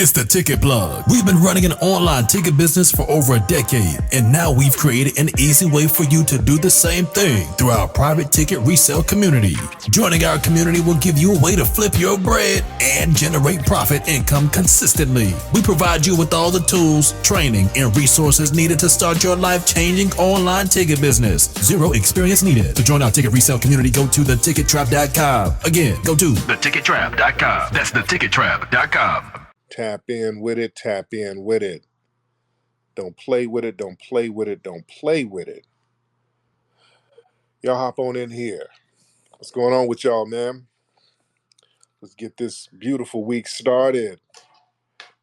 It's the Ticket Plug. We've been running an online ticket business for over a decade, and now we've created an easy way for you to do the same thing through our private ticket resale community. Joining our community will give you a way to flip your bread and generate profit income consistently. We provide you with all the tools, training, and resources needed to start your life-changing online ticket business. Zero experience needed. To join our ticket resale community, go to thetickettrap.com. Again, go to thetickettrap.com. That's thetickettrap.com. Tap in with it, tap in with it. Don't play with it, don't play with it, don't play with it. Y'all hop on in here. What's going on with y'all, man? Let's get this beautiful week started.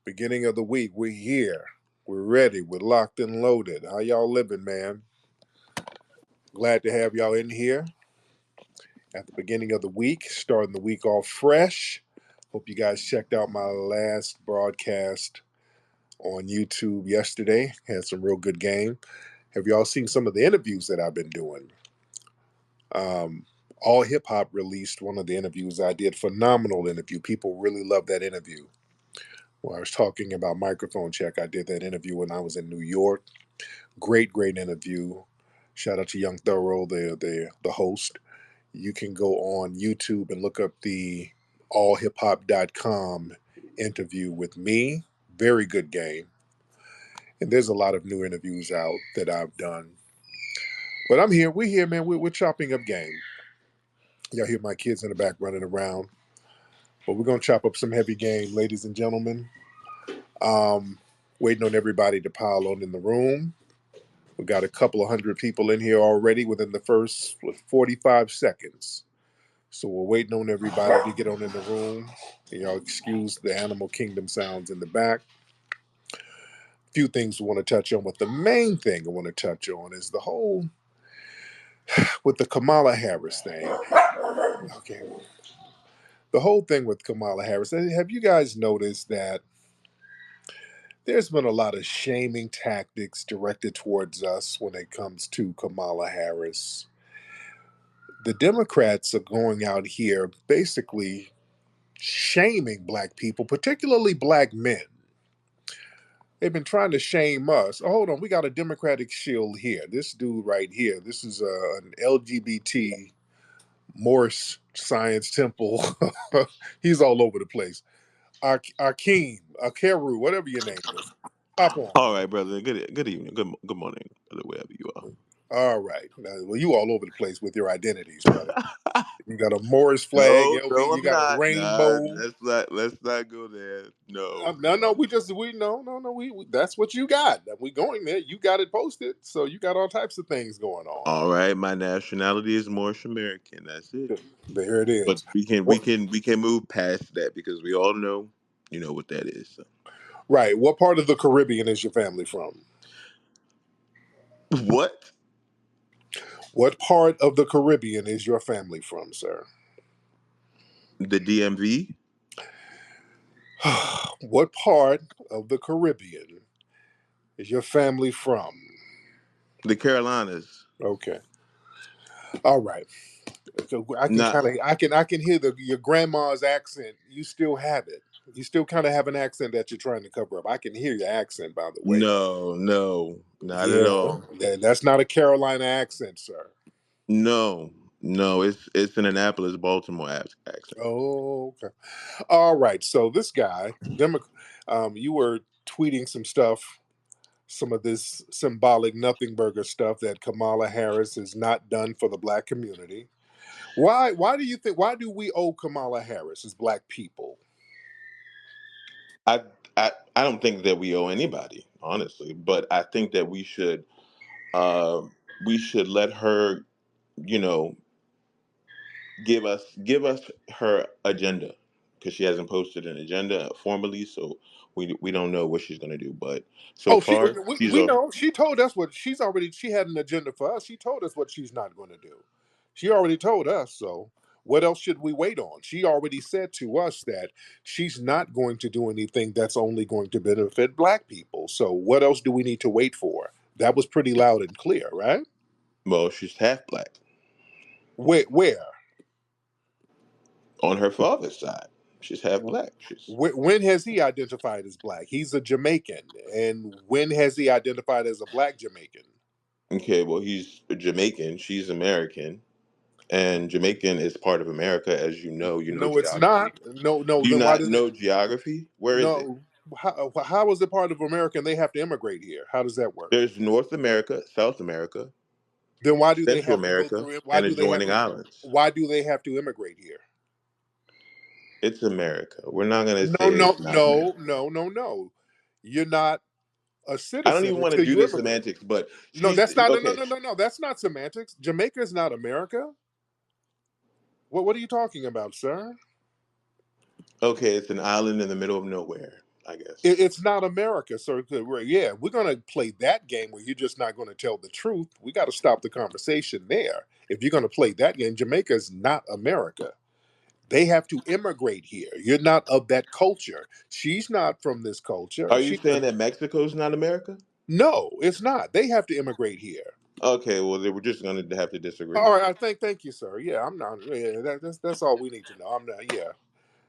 Beginning of the week, we're here. We're ready. We're locked and loaded. How y'all living, man? Glad to have y'all in here at the beginning of the week, starting the week off fresh. Hope you guys checked out my last broadcast on YouTube yesterday. Had some real good game. Have y'all seen some of the interviews that I've been doing? All Hip Hop released one of the interviews I did. Phenomenal interview. People really loved that interview. When I was talking about microphone check, I did that interview when I was in New York. Great interview. Shout out to Young Thorough, the host. You can go on YouTube and look up the allhiphop.com interview with me. Very good game. And there's a lot of new interviews out that I've done. But I'm here. We're here, man. We're chopping up game. Y'all hear my kids in the back running around. But we're going to chop up some heavy game, ladies and gentlemen. Waiting on everybody to pile on in the room. We got a couple of hundred people in here already within the first 45 seconds. So we're waiting on everybody to get on in the room. And y'all excuse the animal kingdom sounds in the back. A few things we want to touch on, but the main thing I want to touch on is the whole, with the Kamala Harris thing. Okay. The whole thing with Kamala Harris. Have you guys noticed that there's been a lot of shaming tactics directed towards us when it comes to Kamala Harris? The Democrats are going out here basically shaming black people, particularly black men. They've been trying to shame us. Oh, hold on, we got a Democratic shield here. This dude right here, this is an LGBT Morris Science Temple. He's all over the place. Akeem, Akeru, whatever your name is. Hop on. All right, brother. Good evening. Good morning, brother, wherever you are. All right. Now, well, you all over the place with your identities, brother. You got a Morris flag, No, LB, no, you I'm got a not. Nah, rainbow. let's not go there. No, No, no. we that's what you got. We going there. You got it posted, so you got all types of things going on. All right, my nationality is Moorish American. That's it. There it But is. we can move past that because we all know, you know what that is. So. Right. What part of the Caribbean is your family from? What? What part of the Caribbean is your family from, sir? The DMV? What part of the Caribbean is your family from? The Carolinas? Okay. All right. So I can Not. kind of I can hear your grandma's accent. You still have it. You still kind of have an accent that you're trying to cover up. I can hear your accent, by the way. No, not at Yeah, all. that's not a Carolina accent, sir. No, it's an Annapolis, Baltimore accent. Oh, okay. All right. So this guy, you were tweeting some stuff, some of this symbolic nothing burger stuff that Kamala Harris has not done for the black community. Why do you think? Why do we owe Kamala Harris as black people? I, I don't think that we owe anybody, honestly, but I think that uh, we should let her, you know, give us her agenda because she hasn't posted an agenda formally, so we don't know what she's gonna do. But so Oh, far, she's we a know. She told us what she had an agenda for us. She told us what she's not going to do. She already told us. So what else should we wait on? She already said to us that she's not going to do anything that's only going to benefit black people. So what else do we need to wait for? That was pretty loud and clear, right? well, she's half black Where? on her father's side. She's half black. She's When has he identified as black? He's a Jamaican. And when has he identified as a black Jamaican? okay. Well, he's Jamaican. She's American, and Jamaican is part of America, as you know. You know No, it's geography. not. No, no. Do you Then why not does it? know geography? Where is it? No. How is it part of America and they have to immigrate here? How does that work? There's North America, South America, Then why do they Central have to go America, through it? Why and do they have adjoining to? islands. Why do they have to immigrate here? It's America. We're not going to No, say no, it's not no, America. no, no, no. You're not a I don't citizen even want to until do you the immigrate. semantics, but No, she's that's not. No, no, okay. no, no, no. That's not semantics. Jamaica is not America. What are you talking about, sir? Okay, it's an island in the middle of nowhere, I guess. It's not America, sir. Yeah, we're gonna play that game where you're just not going to tell the truth. We got to stop the conversation there. If you're going to play that game, Jamaica is not America. They have to immigrate here. You're not of that culture. She's not from this culture. Are you She saying that Mexico's not America? no, it's not. They have to immigrate here. Okay, well, then we're just going to have to disagree. All right, I thank you, sir. Yeah, I'm not. Yeah, that's all we need to know. I'm not. Yeah,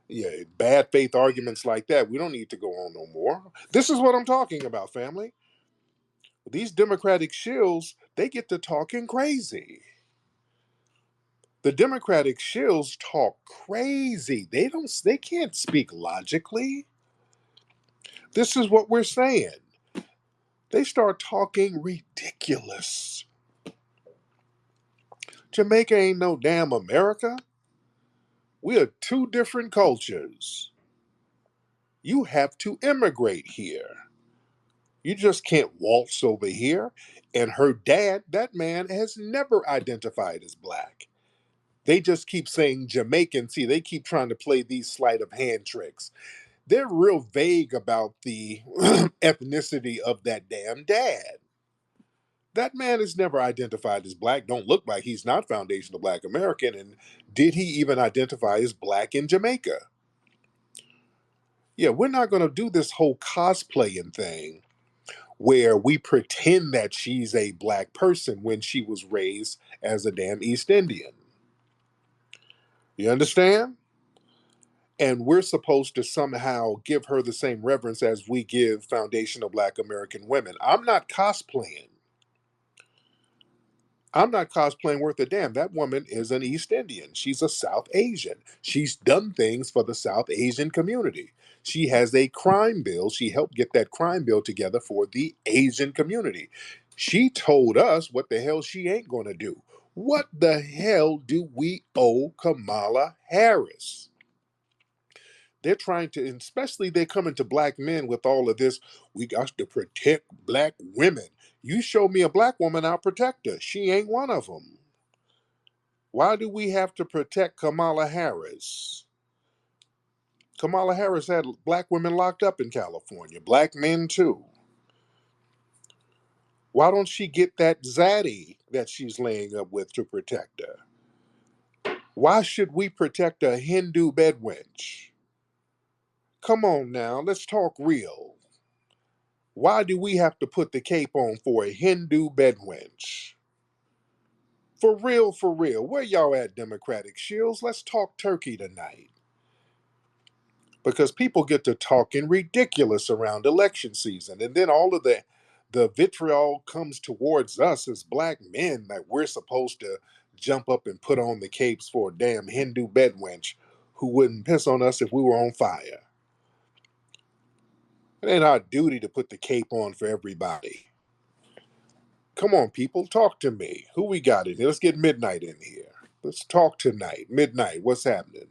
yeah. Bad faith arguments like that, we don't need to go on no more. This is what I'm talking about, family. These Democratic shills, they get to talking crazy. The Democratic shills talk crazy. They can't speak logically. This is what we're saying. They start talking ridiculous. Jamaica ain't no damn America. We are two different cultures. You have to immigrate here. You just can't waltz over here. And her dad, that man, has never identified as black. They just keep saying Jamaican. See, they keep trying to play these sleight of hand tricks. They're real vague about the ethnicity of that damn dad. That man is never identified as black. Don't look like he's not foundational black American. And did he even identify as black in Jamaica? Yeah, we're not going to do this whole cosplaying thing where we pretend that she's a black person when she was raised as a damn East Indian. You understand? And we're supposed to somehow give her the same reverence as we give foundational black American women. I'm not cosplaying. I'm not cosplaying worth a damn. That woman is an East Indian. She's a South Asian. She's done things for the South Asian community. She has a crime bill. She helped get that crime bill together for the Asian community. She told us what the hell she ain't going to do. What the hell do we owe Kamala Harris? They're trying to, especially they're coming to black men with all of this. We got to protect black women. You show me a black woman, I'll protect her. She ain't one of them. Why do we have to protect Kamala Harris? Kamala Harris had black women locked up in California, black men too. Why don't she get that zaddy that she's laying up with to protect her? Why should we protect a Hindu bedwench? Come on now, let's talk real. Why do we have to put the cape on for a Hindu bedwench? For real. Where y'all at, Democratic shills? Let's talk turkey tonight. Because people get to talking ridiculous around election season, and then all of the vitriol comes towards us as black men that we're supposed to jump up and put on the capes for a damn Hindu bedwench who wouldn't piss on us if we were on fire. It ain't our duty to put the cape on for everybody. Come on, people, talk to me. Who we got in here? Let's get Midnight in here. Let's talk tonight. Midnight, what's happening?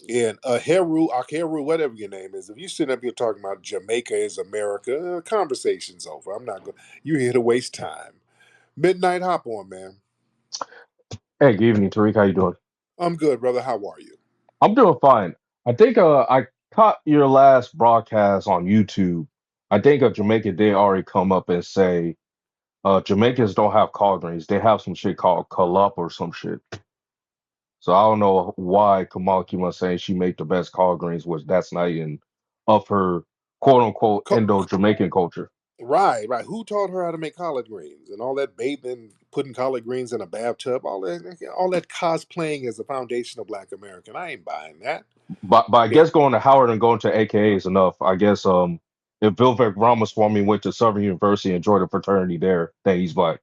And Akeru, whatever your name is, if you sit up here talking about Jamaica is America, conversation's over. I'm not going. You're here to waste time. Midnight, hop on, man. Hey, good evening, Tariq. How you doing? I'm good, brother. How are you? I'm doing fine. I think I caught your last broadcast on YouTube. I think Jamaica did already come up and say Jamaicans don't have collard greens. They have some shit called up or some shit. So I don't know why Kamal keep on saying she made the best collard greens, which that's not even of her quote unquote Co- Indo-Jamaican culture. right, right. Who taught her how to make collard greens and all that bathing putting collard greens in a bathtub, all that cosplaying as a foundational Black American. I ain't buying that. But I Yeah, guess going to Howard and going to AKA is enough. I guess if Vivek Ramaswamy went to Southern University and joined a fraternity there, then he's black.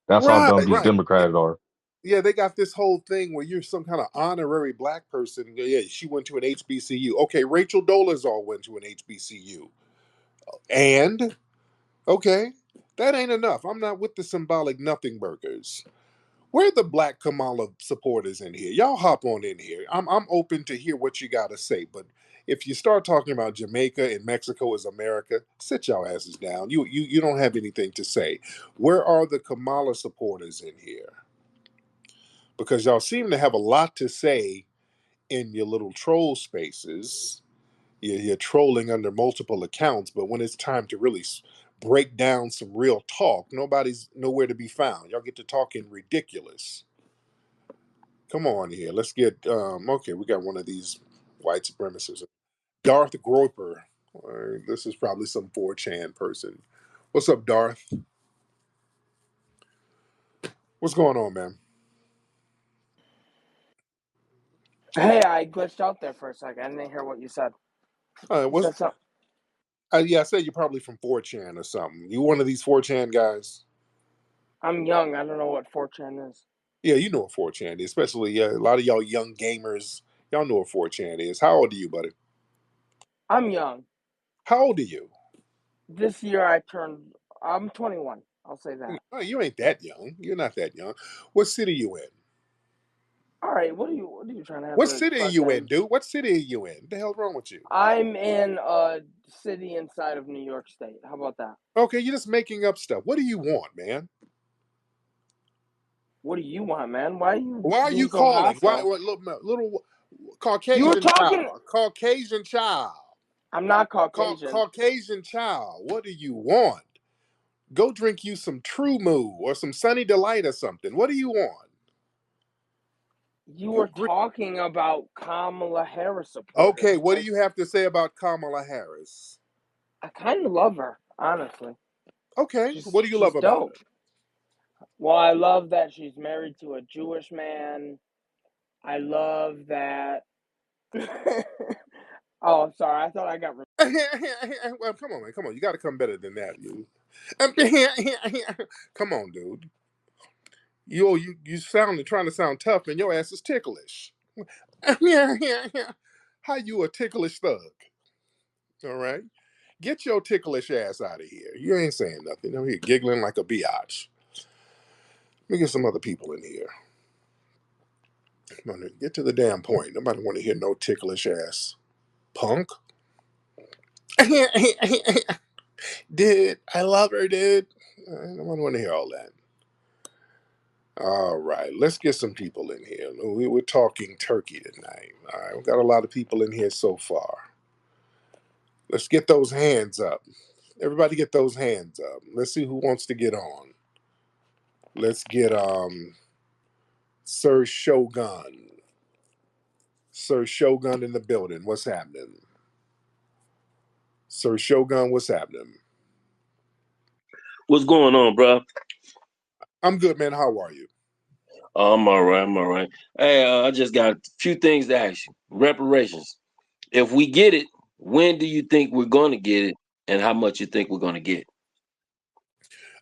That's how right, dumb these right. Democrats are. Yeah, they got this whole thing where you're some kind of honorary Black person. Yeah, she went to an HBCU. Okay, Rachel Dolezal went to an HBCU, and okay, that ain't enough. I'm not with the symbolic nothing burgers. Where are the Black Kamala supporters in here? Y'all hop on in here. I'm open to hear what you got to say, but if you start talking about Jamaica and Mexico as America, sit y'all asses down. You don't have anything to say. Where are the Kamala supporters in here? Because y'all seem to have a lot to say in your little troll spaces. You're trolling under multiple accounts, but when it's time to really break down some real talk, nobody's nowhere to be found. Y'all get to talking ridiculous. Come on here. Let's get okay, we got one of these white supremacists. Darth Groper. This is probably some 4chan person. What's up, Darth? What's going on, man? Hey, I glitched out there for a second. I didn't hear what you said. You What's said something. yeah, I said you're probably from 4chan or something. You one of these 4chan guys? I'm young. I don't know what 4chan is. Yeah, you know what 4chan is, especially yeah, a lot of y'all young gamers. Y'all know what 4chan is. How old are you, buddy? I'm young. How old are you? This year I turned. I'm 21. I'll say that. Oh, you ain't that young. You're not that young. What city you in? All right. What are you trying to have What to city are express you in, age? dude? What city are you in? What the hell's wrong with you? I'm in a city inside of New York State. How about that? Okay, you're just making up stuff. What do you want, man? What do you want, man? Why are you Why are you being so calling? Why hostile? what little You were Caucasian talking. child? Caucasian child. I'm not Caucasian. Caucasian child. What do you want? Go drink you some True Moo or some Sunny Delight or something. What do you want? You Go were drink. talking about Kamala Harris Okay, supporters. what do you have to say about Kamala Harris? I kind of love her, honestly. Okay, She's what do you love she's about dope. her? Well, I love that she's married to a Jewish man. I love that. Oh, sorry. I thought I got. Well, come on, man. Come on. You got to come better than that, you. Come on, dude. You sounding trying to sound tough, and your ass is ticklish. How you a ticklish thug? All right, get your ticklish ass out of here. You ain't saying nothing. I'm here giggling like a biatch. Let me get some other people in here. Come on, get to the damn point. Nobody want to hear no ticklish ass punk. Dude, I love her, dude. I don't want to hear all that. All right, let's get some people in here. We're talking turkey tonight. All right, we've got a lot of people in here so far. Let's get those hands up. Everybody get those hands up. Let's see who wants to get on. Let's get Sir Shogun. Sir Shogun in the building. What's happening? Sir Shogun, what's happening? What's going on, bro? I'm good, man. How are you? I'm all right. I'm all right. Hey, I just got a few things to ask you. Reparations. If we get it, when do you think we're going to get it, and how much you think we're going to get?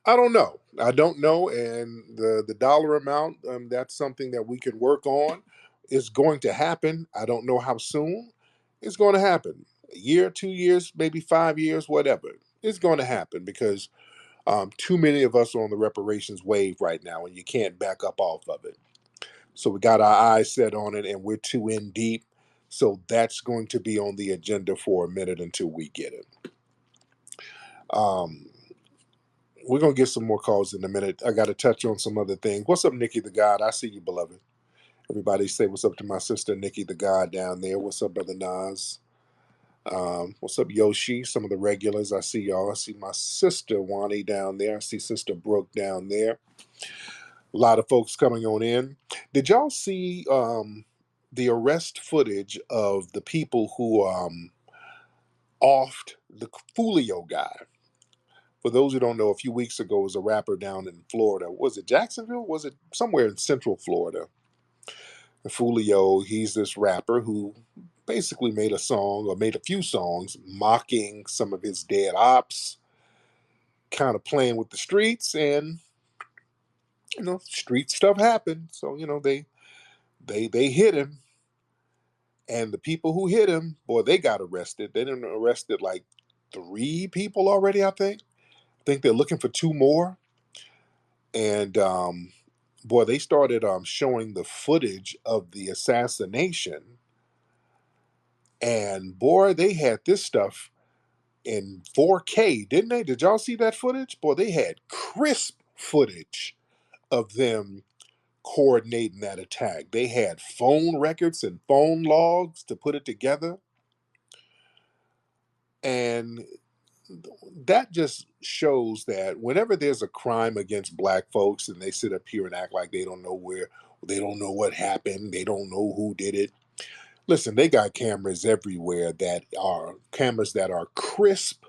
I don't know. I don't know, and the dollar amount that's something that we can work on. Is going to happen. I don't know how soon. It's going to happen. A year, 2 years, maybe 5 years, whatever. It's going to happen because too many of us are on the reparations wave right now, and you can't back up off of it. So we got our eyes set on it, and we're too in deep. So that's going to be on the agenda for a minute until we get it. Um, we're gonna get some more calls in a minute. I got to touch on some other things. What's up, Nikki the God? I see you, beloved. Everybody say what's up to my sister Nikki the God down there. What's up, brother Nas? What's up, Yoshi? Some of the regulars. I see y'all. I see my sister Wani down there. I see Sister Brooke down there. A lot of folks coming on in. Did y'all see the arrest footage of the people who offed the Fulio guy For those who don't know, a few weeks ago was a rapper down in Florida. Was it Jacksonville? Was it somewhere in Central Florida? Fulio, he's this rapper who basically made a song or made a few songs mocking some of his dead ops, kind of playing with the streets, and street stuff happened. So they hit him, and the people who hit him, boy, they got arrested. They didn't arrested like 3 people already. I think they're looking for 2 more, and boy, they started showing the footage of the assassination, and boy, they had this stuff in 4K, didn't they? Did y'all see that footage? Boy, they had crisp footage of them coordinating that attack. They had phone records and phone logs to put it together. And that just shows that whenever there's a crime against black folks and they sit up here and act like they don't know what happened, they don't know who did it. Listen, they got cameras everywhere that are crisp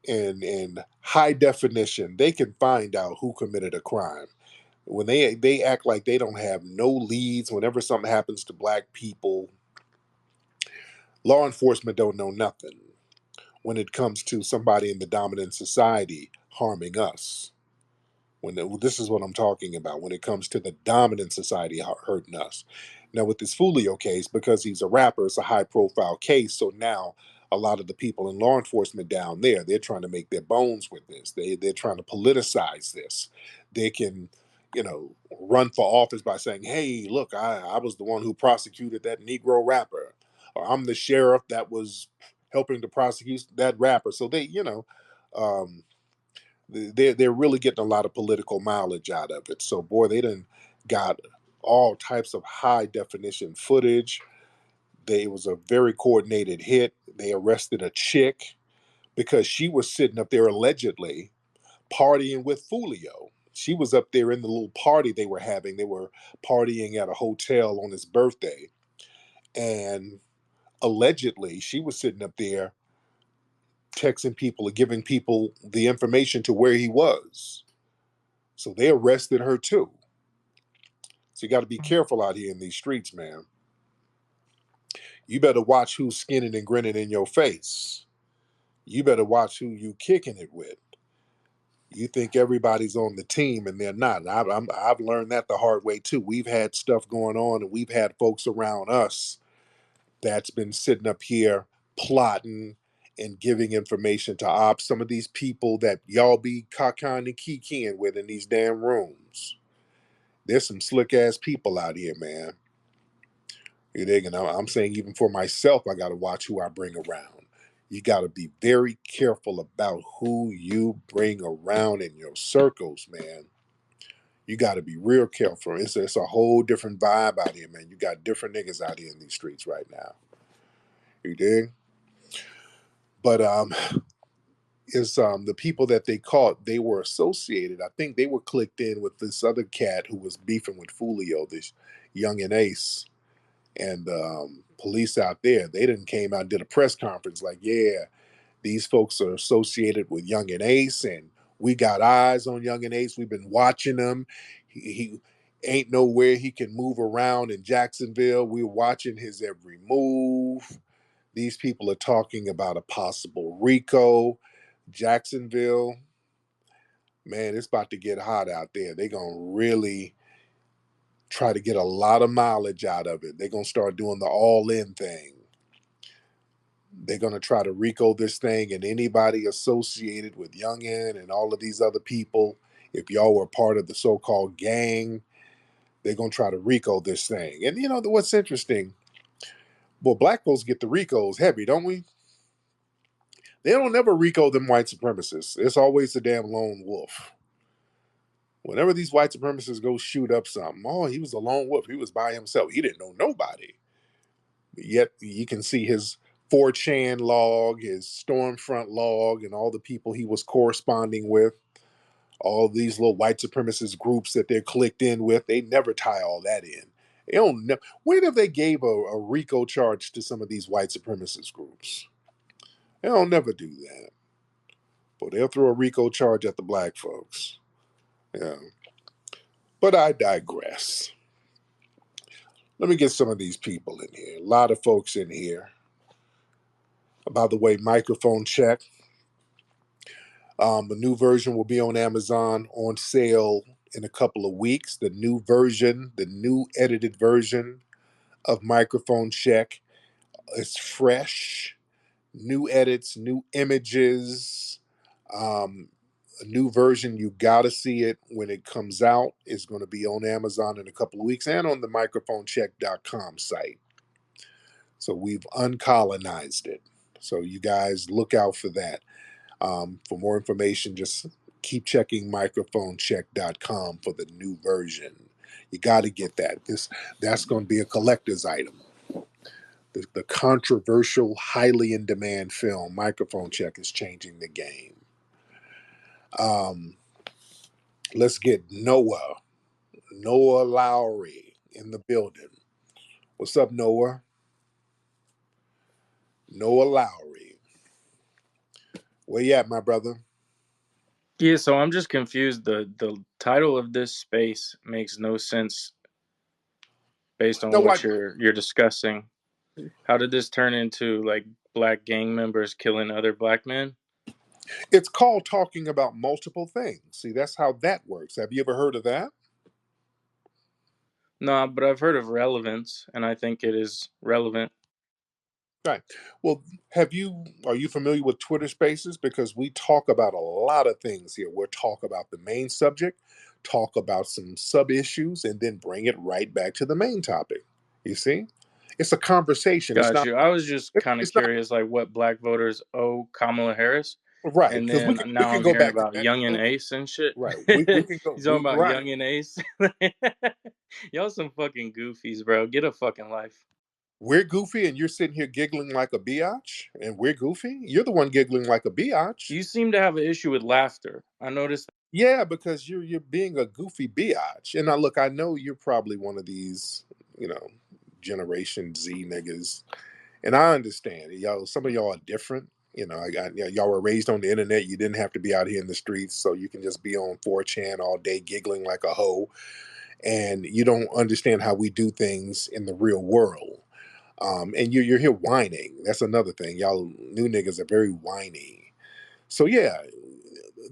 and high definition. They can find out who committed a crime. When they act like they don't have no leads, whenever something happens to black people, law enforcement don't know nothing when it comes to somebody in the dominant society harming us. This is what I'm talking about when it comes to the dominant society hurting us. Now, with this Fulio case, because he's a rapper, it's a high profile case. So now a lot of the people in law enforcement down there, they're trying to make their bones with this. They're trying to politicize this. They can, run for office by saying, hey, look, I was the one who prosecuted that Negro rapper, or I'm the sheriff that was helping to prosecute that rapper. So um, they're really getting a lot of political mileage out of it. So boy, they done got all types of high definition footage. It was a very coordinated hit. They arrested a chick because she was sitting up there allegedly partying with Fulio. She was up there in the little party they were having. They were partying at a hotel on his birthday. And allegedly, she was sitting up there texting people or giving people the information to where he was. So they arrested her too. So you got to be careful out here in these streets, man. You better watch who's skinning and grinning in your face. You better watch who you kicking it with. You think everybody's on the team and they're not. I've learned that the hard way too. We've had stuff going on and we've had folks around us that's been sitting up here plotting and giving information to ops. Some of these people that y'all be cockeying and kikiing with in these damn rooms. There's some slick ass people out here, man. You dig? And I'm saying even for myself, I got to watch who I bring around. You got to be very careful about who you bring around in your circles, man. You got to be real careful. It's a whole different vibe out here, man. You got different niggas out here in these streets right now. You dig? But is the people that they caught, they were associated. I think they were clicked in with this other cat who was beefing with Fulio, this young and Ace. And police out there, they didn't came out and did a press conference like, yeah, these folks are associated with Young and Ace, and we got eyes on Young and Ace. We've been watching him. He ain't nowhere he can move around in Jacksonville. We're watching his every move. These people are talking about a possible RICO. Jacksonville, man, it's about to get hot out there. They're going to really try to get a lot of mileage out of it. They're going to start doing the all in thing. They're going to try to RICO this thing, and anybody associated with Youngin and all of these other people, if y'all were part of the so-called gang, they're going to try to RICO this thing. And what's interesting, well, black folks get the RICOs heavy, don't we? They don't never RICO them white supremacists. It's always the damn lone wolf. Whenever these white supremacists go shoot up something, oh, he was a lone wolf. He was by himself. He didn't know nobody. Yet you can see his 4chan log, his Stormfront log, and all the people he was corresponding with, all these little white supremacist groups that they're clicked in with. They never tie all that in. They don't know. When have they gave a RICO charge to some of these white supremacist groups? They don't never do that. But they'll throw a RICO charge at the black folks. Yeah. But I digress. Let me get some of these people in here. A lot of folks in here. By the way, microphone check. The new version will be on Amazon on sale in a couple of weeks. The new version, the new edited version of Microphone Check is fresh. New edits, new images. A new version, you gotta see it when it comes out. It's going to be on Amazon in a couple of weeks and on the microphonecheck.com site. So we've uncolonized it. So you guys look out for that. For more information, just keep checking microphonecheck.com for the new version. You got to get that. That's going to be a collector's item. The controversial, highly in demand film Microphone Check is changing the game. Let's get Noah Lowry in the building. What's up, Noah? Noah Lowry. Where you at, my brother? Yeah, so I'm just confused. The title of this space makes no sense based on No, what what? you're discussing. How did this turn into like black gang members killing other black men? It's called talking about multiple things. See, that's how that works. Have you ever heard of that? No, but I've heard of relevance, and I think it is relevant. Right. Well, are you familiar with Twitter Spaces? Because we talk about a lot of things here. We'll talk about the main subject, talk about some sub issues, and then bring it right back to the main topic. You see, it's a conversation. It's Got not. you. I was just kind of It's not curious, like what black voters owe Kamala Harris, right and because then we now can I'm go hearing back to about that. Young and Ace and shit. Right. We You can go. talking about Right. Young and Ace? Y'all some fucking goofies, bro. Get a fucking life. We're goofy, and you're sitting here giggling like a biatch, and we're goofy. You're the one giggling like a biatch. You seem to have an issue with laughter. I noticed. Yeah, because you're being a goofy biatch. And now look, I know you're probably one of these, you know, Generation Z niggas. And I understand. Y'all, some of y'all are different. I got y'all were raised on the internet. You didn't have to be out here in the streets, so you can just be on 4chan all day giggling like a hoe. And you don't understand how we do things in the real world. And you're here whining. That's another thing. Y'all new niggas are very whiny. So yeah,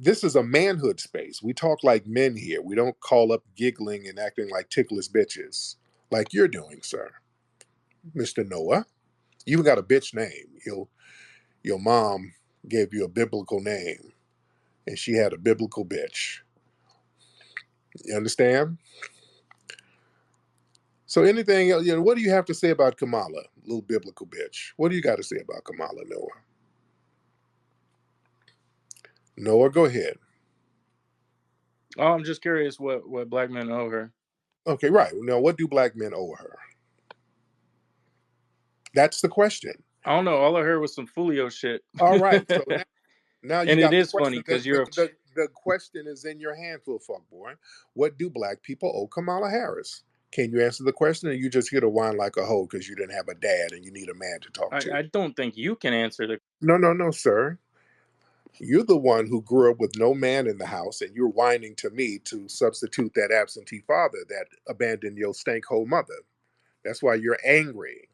this is a manhood space. We talk like men here. We don't call up giggling and acting like ticklish bitches like you're doing, sir. Mr. Noah. You even got a bitch name. Your mom gave you a biblical name and she had a biblical bitch. You understand? So anything else, what do you have to say about Kamala, little biblical bitch? What do you got to say about Kamala, Noah? Noah, go ahead. Oh, I'm just curious what black men owe her. Okay, right. Now, what do black men owe her? That's the question. I don't know. All I heard was some Fulio shit. All right. So now you And it got the is funny question. because you're The question is in your hand, little fuck boy. What do black people owe Kamala Harris? Can you answer the question, or you just here to whine like a hoe because you didn't have a dad and you need a man to talk to? I don't think you can answer the. No, sir. You're the one who grew up with no man in the house, and you're whining to me to substitute that absentee father that abandoned your stank-hole mother. That's why you're angry.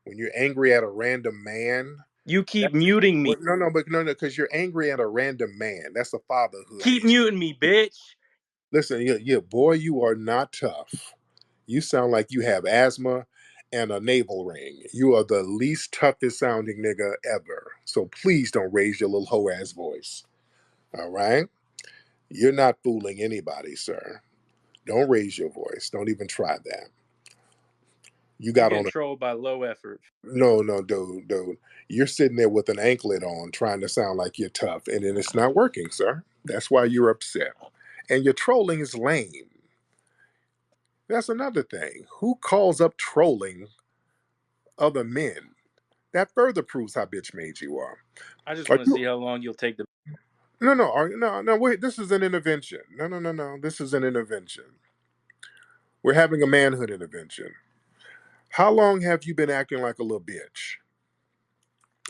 When you're angry at a random man, You keep muting me. no, because you're angry at a random man. That's a fatherhood Keep issue. muting me, bitch. Listen, boy, you are not tough. You sound like you have asthma and a navel ring. You are the least toughest sounding nigga ever. So please don't raise your little hoe ass voice. All right? You're not fooling anybody, sir. Don't raise your voice. Don't even try that. You I'm got getting on a trolled by low effort. no, dude. You're sitting there with an anklet on trying to sound like you're tough, and then it's not working, sir. That's why you're upset. And your trolling is lame. That's another thing. Who calls up trolling other men? That further proves how bitch made you are. I just Are want to see you? how long you'll take to. No. Wait, this is an intervention. No. This is an intervention. We're having a manhood intervention. How long have you been acting like a little bitch?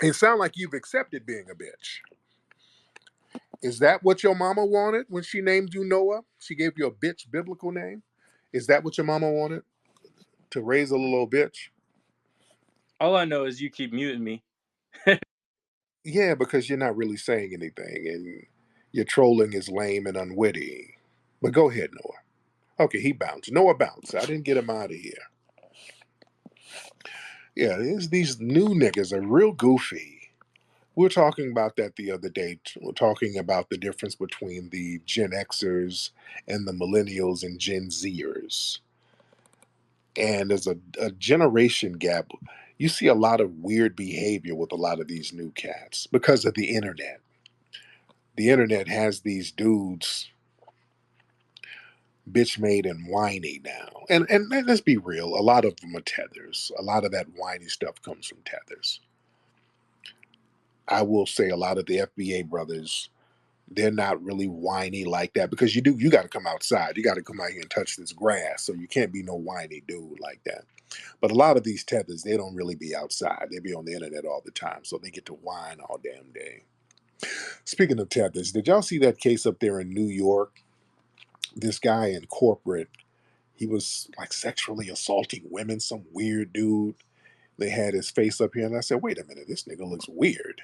It sounds like you've accepted being a bitch. Is that what your mama wanted when she named you Noah? She gave you a bitch biblical name. Is that what your mama wanted? To raise a little bitch? All I know is you keep muting me. Yeah, because you're not really saying anything and your trolling is lame and unwitty. But go ahead, Noah. Okay, he bounced. Noah bounced. I didn't get him out of here. Yeah, these new niggas are real goofy. We were talking about that the other day. We're talking about the difference between the Gen Xers and the millennials and Gen Zers. And there's a generation gap. You see a lot of weird behavior with a lot of these new cats because of the internet. The internet has these dudes bitch made and whiny now. And let's be real, a lot of them are tethers. A lot of that whiny stuff comes from tethers. I will say a lot of the FBA brothers, they're not really whiny like that because you got to come outside. You got to come out here and touch this grass. So you can't be no whiny dude like that. But a lot of these tethers, they don't really be outside. They be on the internet all the time. So they get to whine all damn day. Speaking of tethers, did y'all see that case up there in New York? This guy in corporate, he was like sexually assaulting women, some weird dude. They had his face up here, and I said, wait a minute, this nigga looks weird.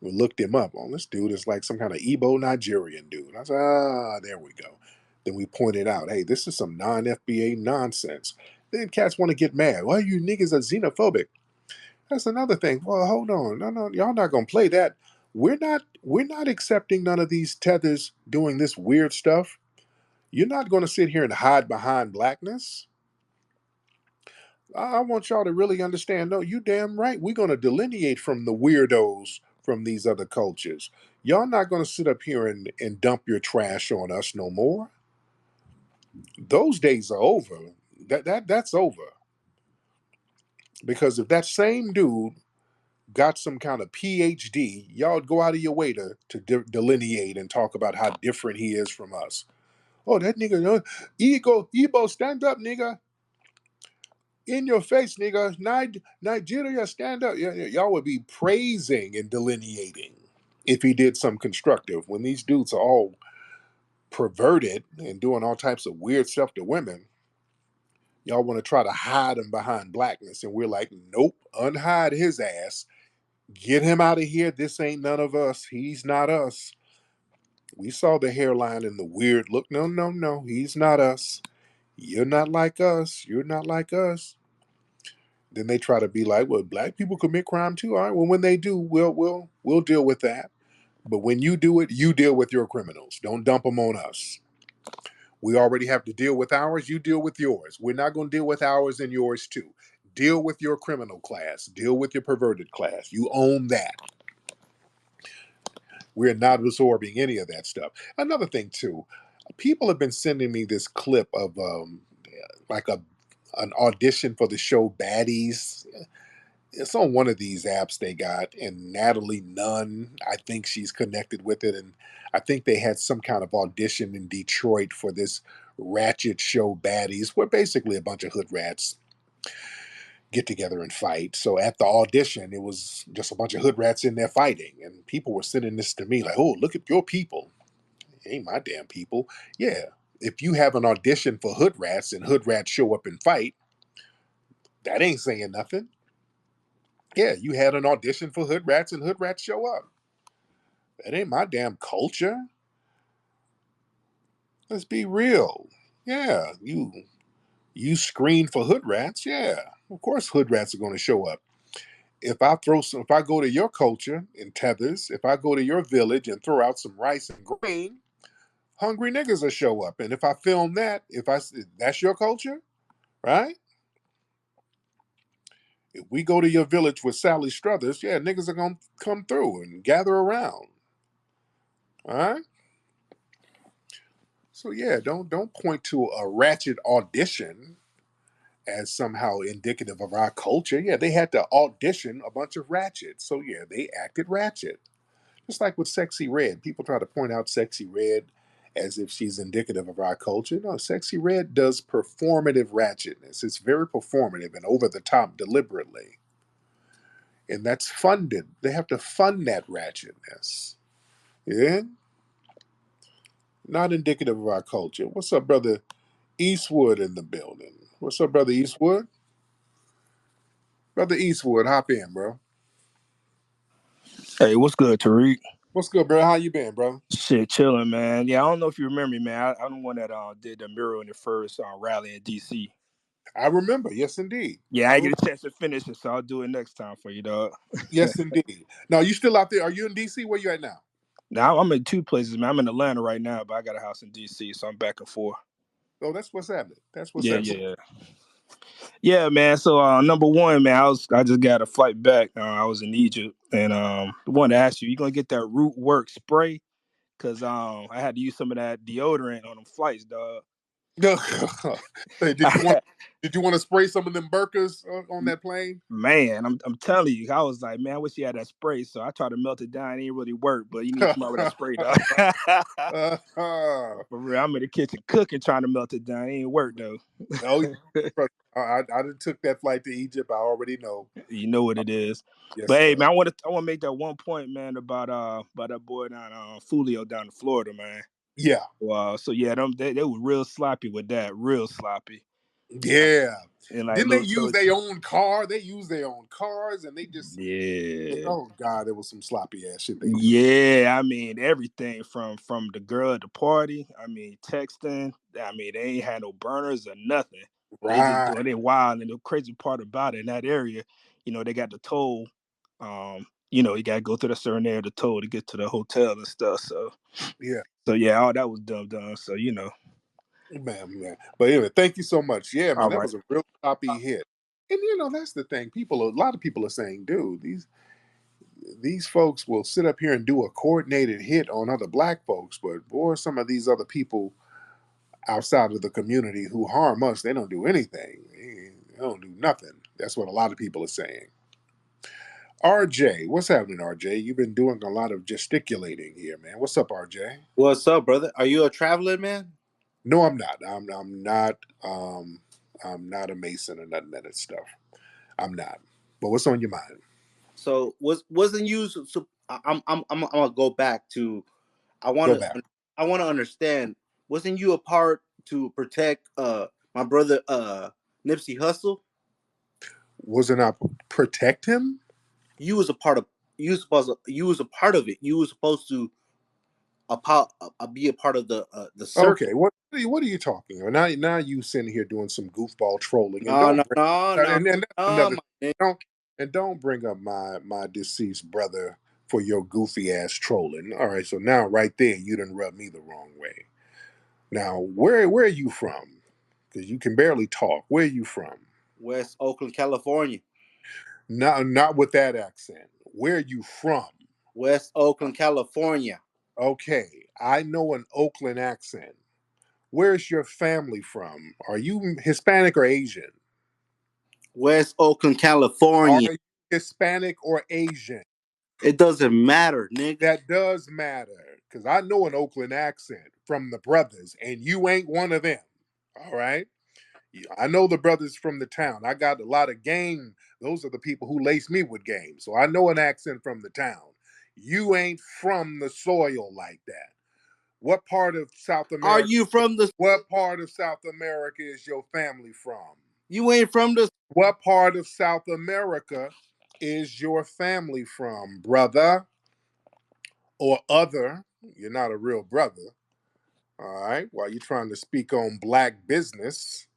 We looked him up. Oh, this dude is like some kind of Igbo Nigerian dude. I said, there we go. Then we pointed out, hey, this is some non-FBA nonsense. Then cats want to get mad. Why you niggas are xenophobic? That's another thing. Well, hold on. No, y'all not gonna play that. We're not accepting none of these tethers doing this weird stuff. You're not gonna sit here and hide behind blackness. I want y'all to really understand. No, you damn right. We're gonna delineate from the weirdos from these other cultures. Y'all not gonna sit up here and dump your trash on us no more. Those days are over. That's over. Because if that same dude got some kind of PhD, y'all would go out of your way to delineate and talk about how different he is from us. Oh, that nigga, Igbo, stand up, nigga. In your face, nigga. Nigeria, stand up. Y'all would be praising and delineating if he did some constructive. When these dudes are all perverted and doing all types of weird stuff to women, y'all want to try to hide him behind blackness. And we're like, nope, unhide his ass. Get him out of here. This ain't none of us. He's not us. We saw the hairline and the weird look. No, no, no. He's not us. You're not like us. You're not like us. Then they try to be like, well, black people commit crime too. All right. Well, when they do, we'll deal with that. But when you do it, you deal with your criminals. Don't dump them on us. We already have to deal with ours. You deal with yours. We're not going to deal with ours and yours too. Deal with your criminal class. Deal with your perverted class. You own that. We're not absorbing any of that stuff. Another thing too, people have been sending me this clip of like an audition for the show Baddies. It's on one of these apps they got, and Natalie Nunn, I think she's connected with it, and I think they had some kind of audition in Detroit for this ratchet show Baddies, where basically a bunch of hood rats get together and fight. So at the audition, it was just a bunch of hood rats in there fighting, and people were sending this to me like, "Oh, look at your people." It ain't my damn people. Yeah, if you have an audition for hood rats and hood rats show up and fight, that ain't saying nothing. Yeah, you had an audition for hood rats and hood rats show up. That ain't my damn culture. Let's be real. Yeah, you screen for hood rats. Yeah, of course hood rats are going to show up. If I go to your culture in tethers, if I go to your village and throw out some rice and grain, hungry niggas will show up. And if I film that, that's your culture, right? If we go to your village with Sally Struthers, yeah, niggas are gonna come through and gather around. All right. So yeah, don't point to a ratchet audition as somehow indicative of our culture. Yeah, they had to audition a bunch of ratchets. So yeah, they acted ratchet. Just like with Sexy Red. People try to point out Sexy Red as if she's indicative of our culture. No, Sexy Red does performative ratchetness. It's very performative and over the top deliberately. And that's funded. They have to fund that ratchetness. Yeah, not indicative of our culture. What's up, brother Eastwood in the building? What's up, brother Eastwood? Brother Eastwood, hop in, bro. Hey, what's good, Tariq? What's good, bro? How you been, bro? Shit, chilling, man. Yeah, I don't know if you remember me, man. I'm the one that did the mural in the first rally in DC. I remember. Yes, indeed. Yeah, I I re- get a chance to finish it, so I'll do it next time for you, dog. yes, indeed. Now, you still out there? Are you in DC? Where you at now? Now I'm in two places, man. I'm in Atlanta right now, but I got a house in DC, so I'm back and forth. Oh, that's what's happening. That's what's Yeah, happening. yeah, yeah, man. So number one, man, I just got a flight back. I was in Egypt, and the one to ask you gonna get that root work spray? Cause I had to use some of that deodorant on them flights, dog. Hey, did you want to spray some of them burkas on that plane? Man, I'm telling you, I was like, man, I wish he had that spray. So I tried to melt it down. It didn't really work, but you need to come out with that spray, dog. For real, I'm in the kitchen cooking, trying to melt it down. It ain't work though. Oh, I done took that flight to Egypt. I already know. You know what it is. Yes, But hey, sir. man, I want to make that one point, man, about that boy down Fulio down in Florida, man. Yeah, So yeah, they were real sloppy with that, real sloppy. yeah. And like Didn't they little, use little their own car? They used their own cars, and they just yeah. oh god, it was some sloppy ass shit they did. Yeah, I mean everything from the girl at the party. I mean texting. I mean they ain't had no burners or nothing. They just Right. doing it wild. And the crazy part about it in that area, they got the toll. You got to go through the certain area of the toll to get to the hotel and stuff. Yeah, So yeah, all that was done. So man. But anyway, thank you so much. Yeah, man, all that right. was a real sloppy hit. And that's the thing. A lot of people are saying, dude, these folks will sit up here and do a coordinated hit on other black folks, but boy, some of these other people outside of the community who harm us, they don't do anything. They don't do nothing. That's what a lot of people are saying. RJ, what's happening, RJ? You've been doing a lot of gesticulating here, man. What's up, RJ? What's up, brother? Are you a traveler, man? No, I'm not. I'm not. I'm not a Mason or nothing of that stuff. I'm not. But what's on your mind? So wasn't you? So I'm gonna go back to. I want Go to back. I want to understand. Wasn't you a part to protect my brother Nipsey Hussle? Wasn't I protect him? You was a part of. You was a part of it. You was supposed to be a part of the Okay. circle. What are you talking about? Now you sitting here doing some goofball trolling and No, don't no, bring no, no, and that's no, another my nigga. don't and don't bring up my deceased brother for your goofy ass trolling. All right. So now right there you done rub me the wrong way. Now where are you from? Because you can barely talk. Where are you from? West Oakland, California. Not with that accent. Where are you from? West Oakland, California. Okay, I know an Oakland accent. Where's your family from? Are you Hispanic or Asian? West Oakland, California. Are you Hispanic or Asian? It doesn't matter, nigga. That does matter because I know an Oakland accent from the brothers, and you ain't one of them. All right. Yeah, I know the brothers from the town. I got a lot of game. Those are the people who lace me with game. So I know an accent from the town. You ain't from the soil like that. What part of South Are America? you from the? What part of South America is your family from? You ain't from the. What part of South America is your family from, brother or other? You're not a real brother. All right. While you trying to speak on black business,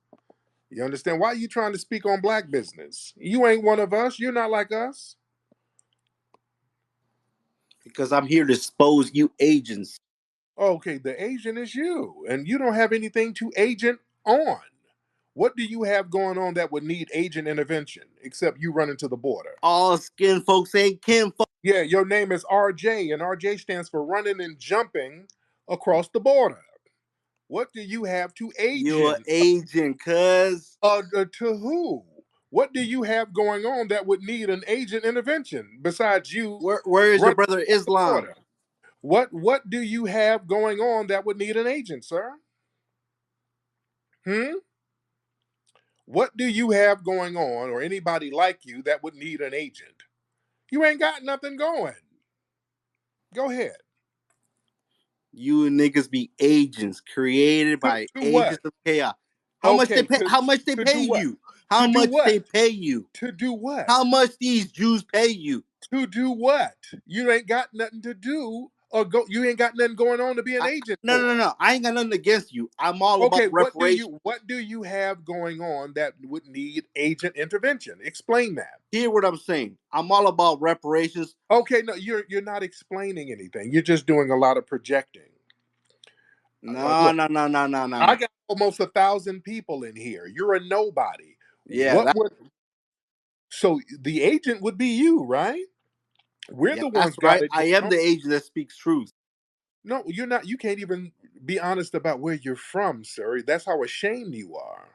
you understand? Why are you trying to speak on black business? You ain't one of us. You're not like us. Because I'm here to expose you agents. Okay, the agent is you, and you don't have anything to agent on. What do you have going on that would need agent intervention except you running to the border? All skin folks ain't kin folks. Yeah, your name is RJ, and RJ stands for running and jumping across the border. What do you have to You an agent? agent, cuz. To who? What do you have going on that would need an agent intervention besides you Where is your running brother across the Islam? border? What do you have going on that would need an agent, sir? Hmm? What do you have going on, or anybody like you that would need an agent? You ain't got nothing going. Go ahead. You niggas be agents created by To what? agents of chaos. How much they Okay, pay? How much they to do pay what? you? How To do much what? they pay you? To do what? How much these Jews pay you? To do what? You ain't got nothing to do, or go. You ain't got nothing going on to be an agent No, for. no, no. I ain't got nothing against you. I'm all about Okay, reparations. what do you have going on that would need agent intervention? Explain that. Hear what I'm saying. I'm all about reparations. Okay, no, you're not explaining anything. You're just doing a lot of projecting. No, Look, no, no, no, no, no, I no. got almost 1,000 people in here. You're a nobody. Yeah, What would so the agent would be you, right? We're yeah, the that's ones got right. it I going am on. the agent that speaks truth. No, you're not. You can't even be honest about where you're from, sir. That's how ashamed you are.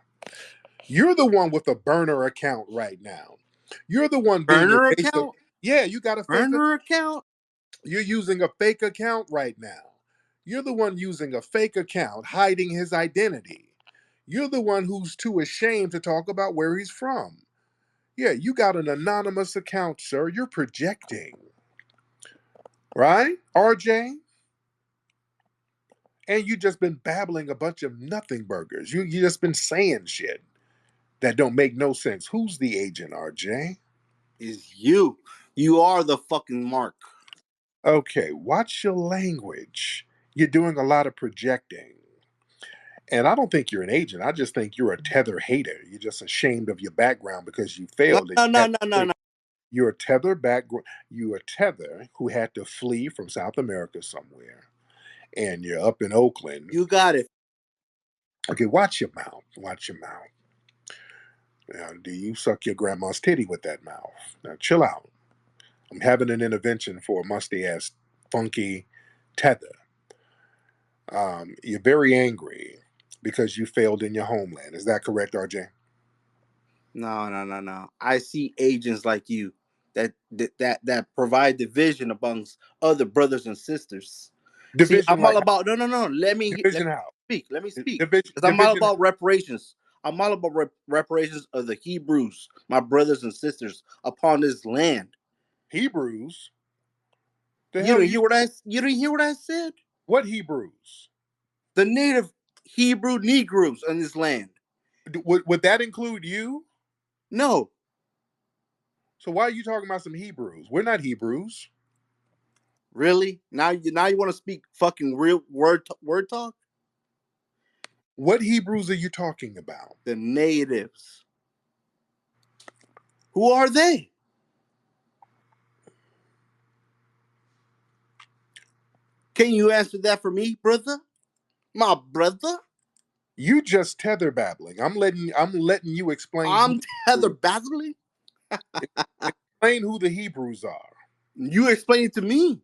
You're the one with a burner account right now. You're the one being Burner evasive. account? Yeah, you got a fake. Burner account? You're using a fake account right now. You're the one using a fake account, hiding his identity. You're the one who's too ashamed to talk about where he's from. Yeah, you got an anonymous account, sir. You're projecting. Right, RJ? And you just been babbling a bunch of nothing burgers. You just been saying shit that don't make no sense. Who's the agent, RJ? Is you. You are the fucking mark. Okay, watch your language. You're doing a lot of projecting. And I don't think you're an agent. I just think you're a tether hater. You're just ashamed of your background because you No, failed. no, no, no, no, no. You're a tether background. You're a tether who had to flee from South America somewhere, and you're up in Oakland. You got it. Okay, watch your mouth. Watch your mouth. Now, do you suck your grandma's titty with that mouth? Now, chill out. I'm having an intervention for a musty ass, funky tether. You're very angry because you failed in your homeland. Is that correct, RJ? No, no, no, no. I see agents like you that provide division amongst other brothers and sisters. See, Division I'm all like about no. Let me division how? speak. Let me speak because I'm all Division about reparations. I'm all about reparations of the Hebrews, my brothers and sisters, upon this land. Hebrews. The You hell didn't you? hear you didn't hear what I said? What Hebrews? The native Hebrew Negroes on this land. Would that include you? No, So why are you talking about some Hebrews? We're not Hebrews. really. Now you want to speak fucking real word talk? What Hebrews are you talking about? The natives. Who are they? Can you answer that for me, brother? My brother? You just tether babbling. I'm letting you explain who I'm Heather the Basley? explain who the Hebrews are. You explain it to me,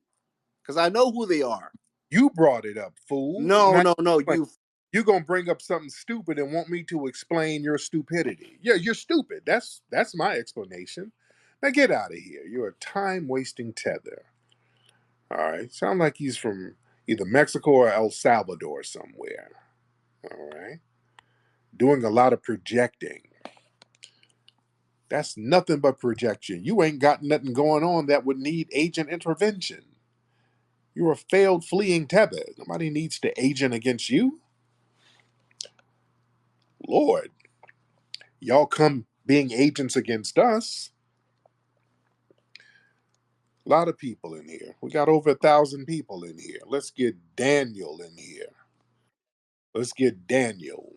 because I know who they are. You brought it up, fool. No, Now no, no. You you're gonna bring up something stupid and want me to explain your stupidity. Yeah, you're stupid. That's my explanation. Now get out of here. You're a time wasting tether. All right. Sound like he's from either Mexico or El Salvador somewhere. All right. Doing a lot of projecting. That's nothing but projection. You ain't got nothing going on that would need agent intervention. You're a failed fleeing tether. Nobody needs to agent against you. Lord, y'all come being agents against us. A lot of people in here. We got over 1,000 people in here. Let's get Daniel in here. Let's get Daniel.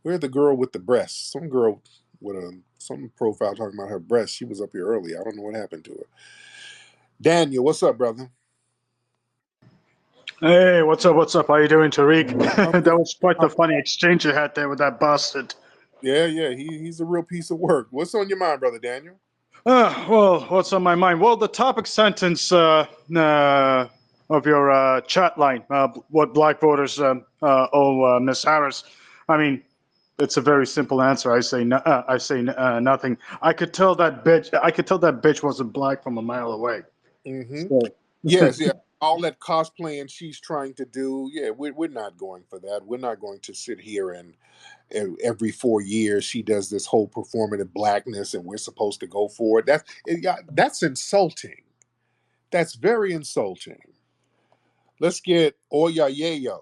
Where's the girl with the breasts? Some girl with some profile talking about her breasts. She was up here early. I don't know what happened to her. Daniel, what's up, brother? Hey, what's up? What's up? How you doing, Tariq? I'm That good. was quite the funny exchange you had there with that bastard. Yeah. He's a real piece of work. What's on your mind, brother Daniel? Well, what's on my mind? Well, the topic sentence of your chat line, what black voters owe Miss Harris. I mean, it's a very simple answer. I say no, nothing. I could tell that bitch. I could tell that bitch wasn't black from a mile away. Mm-hmm. So, Yes, yeah. All that cosplaying she's trying to do, yeah, we're not going for that. We're not going to sit here and every 4 years she does this whole performative blackness and we're supposed to go for it. That's insulting. That's very insulting. Let's get Oyayeyo.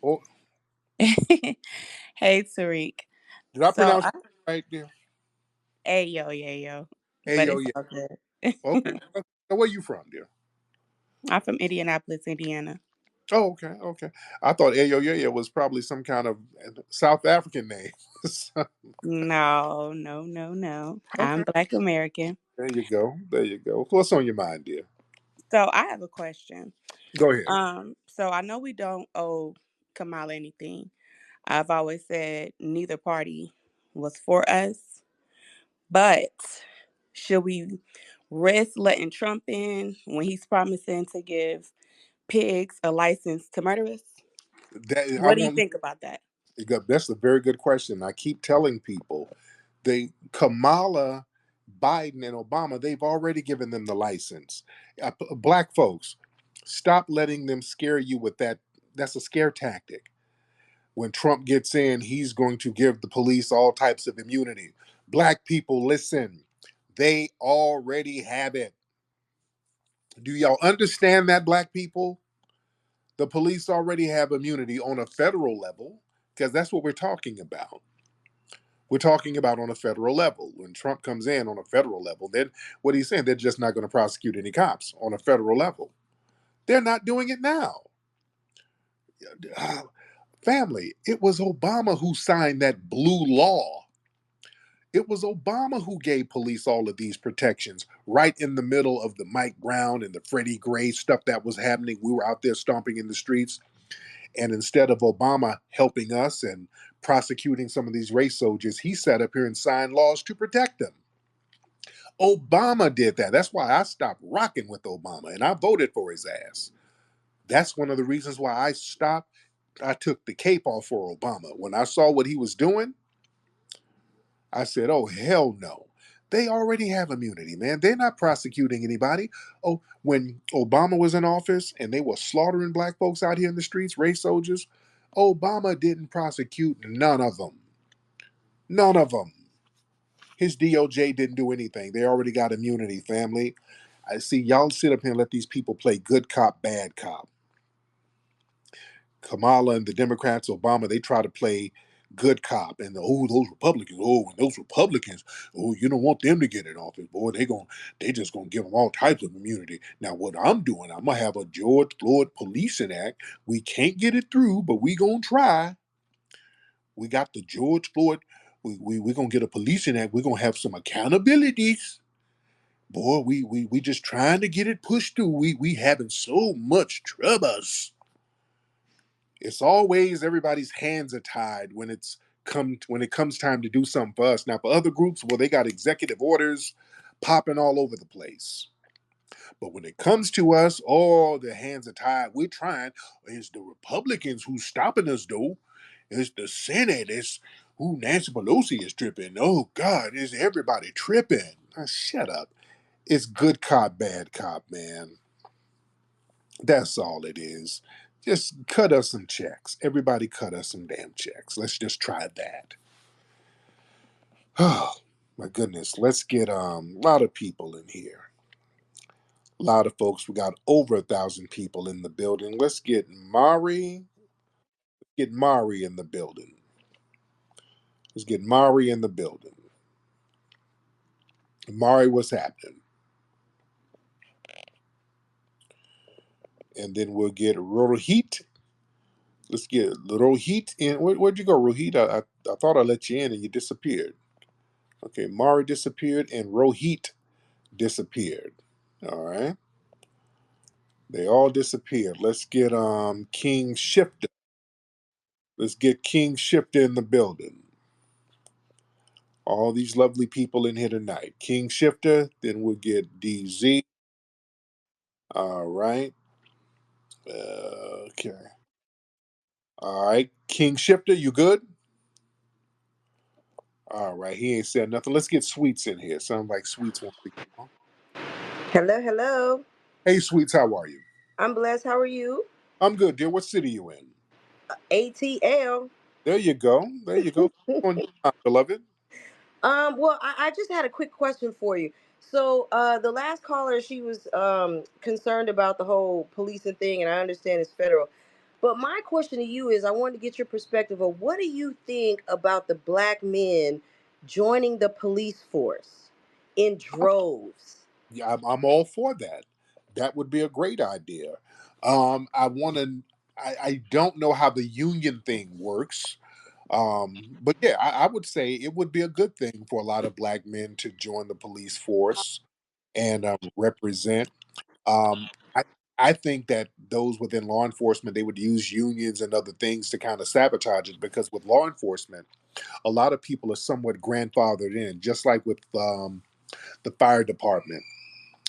Oh, Hey, Tariq. did I So pronounce I it right there? Ayo, yeah, yo, but Ayo, it's yeah. all good. Okay. Now, where you from, dear? I'm from Indianapolis, Indiana. Oh, okay, okay. I thought Ayo yeah was probably some kind of South African name. No, no, no, no. I'm Okay, Black American. there you go. There you go. What's on your mind, dear? So I have a question. Go ahead. So I know we don't owe Kamala anything. I've always said neither party was for us, but should we risk letting Trump in when he's promising to give pigs a license to murder us? That I What do you want. think about that? That's a very good question. I keep telling people, they Kamala, Biden, and Obama, they've already given them the license. Black folks, stop letting them scare you with that. That's a scare tactic. When Trump gets in, he's going to give the police all types of immunity. Black people, listen, they already have it. Do y'all understand that, black people? The police already have immunity on a federal level because that's what we're talking about. We're talking about on a federal level. When Trump comes in on a federal level, then what he's saying, they're just not going to prosecute any cops on a federal level. They're not doing it now. Uh, Family, it was Obama who signed that blue law. It was Obama who gave police all of these protections right in the middle of the Mike Brown and the Freddie Gray stuff that was happening. We were out there stomping in the streets. And instead of Obama helping us and prosecuting some of these race soldiers, he sat up here and signed laws to protect them. Obama did that. That's why I stopped rocking with Obama and I voted for his ass. That's one of the reasons why I stopped. I took the cape off for Obama. When I saw what he was doing, I said, oh, hell no. They already have immunity, man. They're not prosecuting anybody. Oh, when Obama was in office and they were slaughtering black folks out here in the streets, race soldiers, Obama didn't prosecute none of them. None of them. His DOJ didn't do anything. They already got immunity, family. I see y'all sit up here and let these people play good cop, bad cop. Kamala and the Democrats, Obama, they try to play good cop, and those Republicans, and those Republicans, you don't want them to get in office, boy. They just gonna give them all types of immunity. Now, what I'm doing, I'm gonna have a George Floyd Policing Act. We can't get it through, but we gonna try. We got the George Floyd. We gonna get a policing act. We're gonna have some accountabilities. Boy, we just trying to get it pushed through. We having so much troubles. It's always everybody's hands are tied when it comes time to do something for us. Now for other groups, well, they got executive orders popping all over the place. But when it comes to us, oh, the hands are tied. We're trying. It's the Republicans who's stopping us, though. It's the Senate. It's who Nancy Pelosi is tripping. Oh God, is everybody tripping? Shut up. It's good cop, bad cop, man. That's all it is. Just cut us some checks. Everybody cut us some damn checks. Let's just try that. Oh my goodness. Let's get a lot of people in here. A lot of folks. We got over 1,000 people in the building. Let's get Mari. Get Mari in the building. Let's get Mari in the building. Mari, what's happening? And then we'll get Rohit. Let's get Rohit in. Where'd you go, Rohit? I thought I let you in and you disappeared. Okay, Mari disappeared and Rohit disappeared. All right. They all disappeared. Let's get King Shifter. Let's get King Shifter in the building. All these lovely people in here tonight. King Shifter, then we'll get DZ. All right. Okay. All right. King Shifter, you good? All right. He ain't said nothing. Let's get Sweets in here. Sounds like Sweets wants to get on. Hello, hello. Hey, Sweets, how are you? I'm blessed. How are you? I'm good, dear. What city you in? ATL. There you go. There you go. What's on your mind, beloved? Well, I just had a quick question for you. So, the last caller, she was concerned about the whole policing thing, and I understand it's federal. But my question to you is, I wanted to get your perspective of what do you think about the black men joining the police force in droves? Yeah, I'm all for that. That would be a great idea. I want to. I don't know how the union thing works, but yeah, I would say it would be a good thing for a lot of black men to join the police force and represent. Um, I I think that those within law enforcement, they would use unions and other things to kind of sabotage it, because with law enforcement, a lot of people are somewhat grandfathered in, just like with the fire department.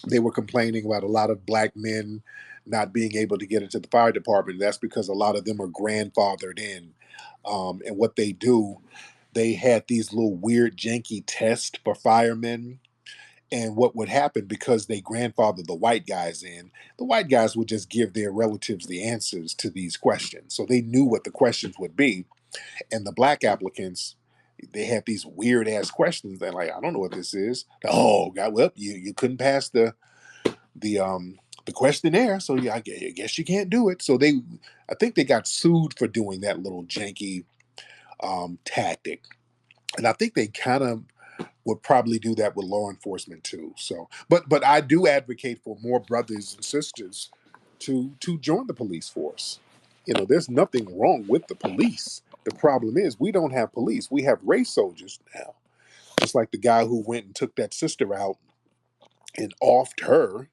They were complaining about a lot of black men not being able to get into the fire department. That's because a lot of them are grandfathered in. And what they do, they had these little weird, janky tests for firemen. And what would happen, because they grandfathered the white guys in, the white guys would just give their relatives the answers to these questions. So they knew what the questions would be. And the black applicants, they had these weird ass questions. They're like, I don't know what this is. Oh God, well, you couldn't pass the questionnaire, so yeah, I guess you can't do it. So I think they got sued for doing that little janky tactic, and I think they kind of would probably do that with law enforcement too. So, but I do advocate for more brothers and sisters to join the police force. There's nothing wrong with the police. The problem is we don't have police. We have race soldiers now. Just like the guy who went and took that sister out and offed her,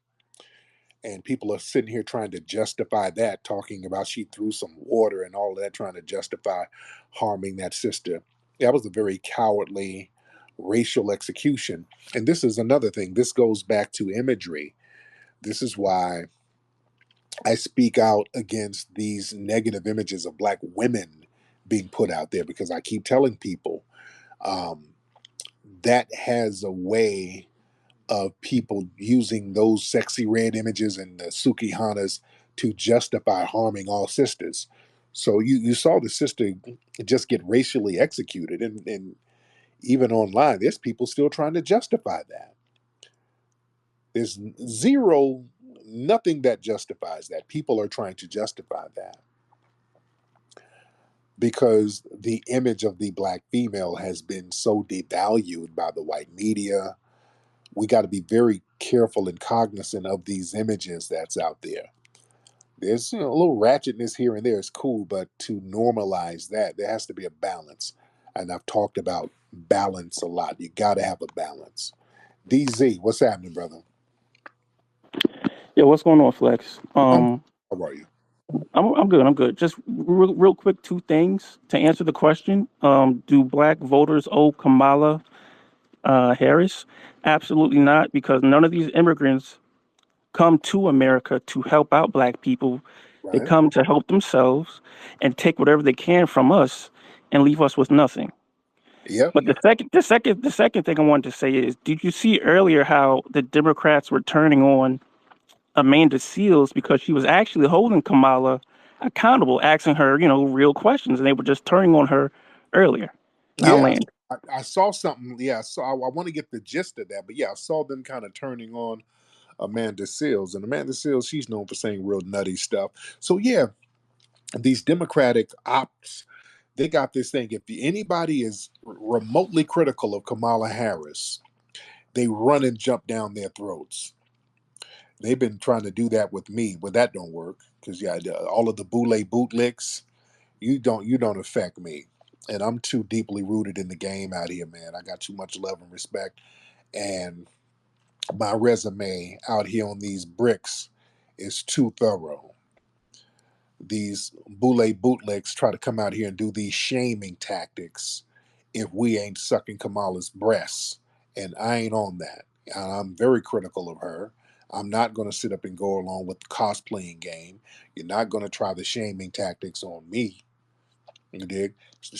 and people are sitting here trying to justify that, talking about she threw some water and all of that, trying to justify harming that sister. That was a very cowardly racial execution. And this is another thing. This goes back to imagery. This is why I speak out against these negative images of black women being put out there, because I keep telling people um, that has a way of people using those sexy red images and the Sukihanas to justify harming all sisters. So you saw the sister just get racially executed, and even online, there's people still trying to justify that. There's nothing that justifies that. People are trying to justify that because the image of the black female has been so devalued by the white media. We got to be very careful and cognizant of these images that's out there. There's a little ratchetness here and there is cool, but to normalize that, there has to be a balance. And I've talked about balance a lot. You got to have a balance. DZ, what's happening, brother? Yeah, what's going on, Flex? I'm, how are you? I'm good. I'm good. Just real quick, two things to answer the question. Do black voters owe Kamala Harris? Absolutely not, because none of these immigrants come to America to help out black people. They Right? come to help themselves and take whatever they can from us and leave us with nothing. Yep. But the second thing I wanted to say is, did you see earlier how the Democrats were turning on Amanda Seals because she was actually holding Kamala accountable, asking her, real questions, and they were just turning on her earlier. Now Yeah. land. I saw something. Yeah. So I want to get the gist of that. But yeah, I saw them kind of turning on Amanda Seals. And Amanda Seals, she's known for saying real nutty stuff. So yeah, these Democratic ops, they got this thing. If anybody is remotely critical of Kamala Harris, they run and jump down their throats. They've been trying to do that with me, but that don't work because yeah, all of the boule bootlicks, you don't affect me, and I'm too deeply rooted in the game out here, man. I got too much love and respect, and my resume out here on these bricks is too thorough. These boule bootlegs try to come out here and do these shaming tactics if we ain't sucking Kamala's breasts. And I ain't on that. I'm very critical of her. I'm not going to sit up and go along with the cosplaying game. You're not going to try the shaming tactics on me. You dig?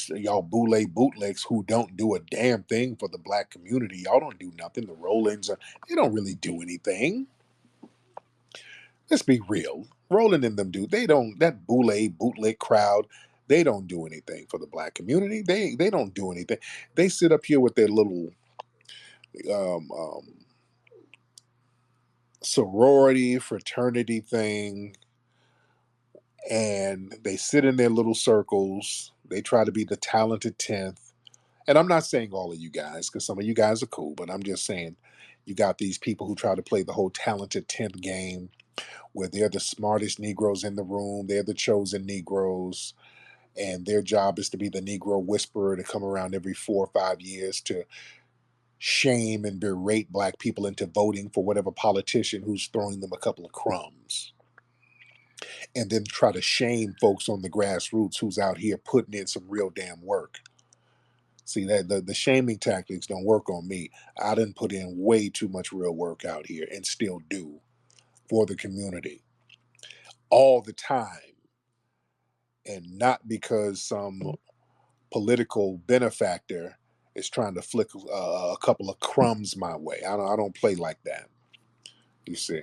Y'all boule bootlegs who don't do a damn thing for the black community. Y'all don't do nothing. The roll-ins they don't really do anything. Let's be real. Roland and them do. They don't. That boule bootleg crowd. They don't do anything for the black community. They don't do anything. They sit up here with their little um, um, sorority fraternity thing, and they sit in their little circles. They try to be the talented 10th. And I'm not saying all of you guys, because some of you guys are cool, but I'm just saying you got these people who try to play the whole talented 10th game, where they're the smartest Negroes in the room, they're the chosen Negroes, and their job is to be the Negro whisperer, to come around every 4 or 5 years to shame and berate black people into voting for whatever politician who's throwing them a couple of crumbs, and then try to shame folks on the grassroots who's out here putting in some real damn work. See, that the shaming tactics don't work on me. I didn't put in way too much real work out here, and still do, for the community all the time, and not because some political benefactor is trying to flick a couple of crumbs my way. I don't play like that. You see,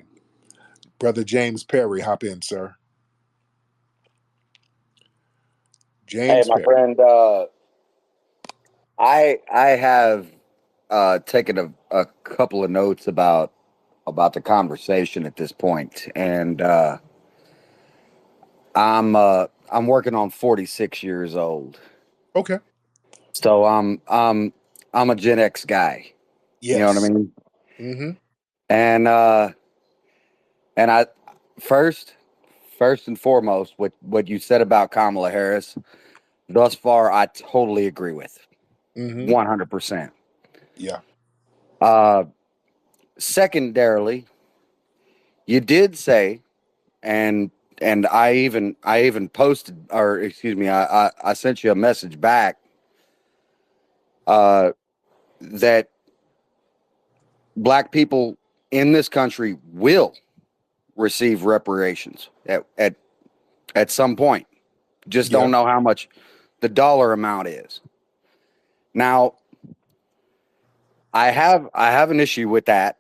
brother James Perry, hop in, sir. Hey, James my Perry. friend, I have taken a couple of notes about the conversation at this point, and I'm working on 46 years old, Okay. so I'm a Gen X guy. You know what I Yes. mean? Mm-hmm. And I first and foremost, what you said about Kamala Harris thus far, I totally agree with Mm-hmm. 100%. Yeah. Uh, Secondarily, you did say, and I even posted, or excuse me, I sent you a message back uh, that black people in this country will receive reparations at some point. Just Yeah. don't know how much the dollar amount is. Now, I have an issue with that,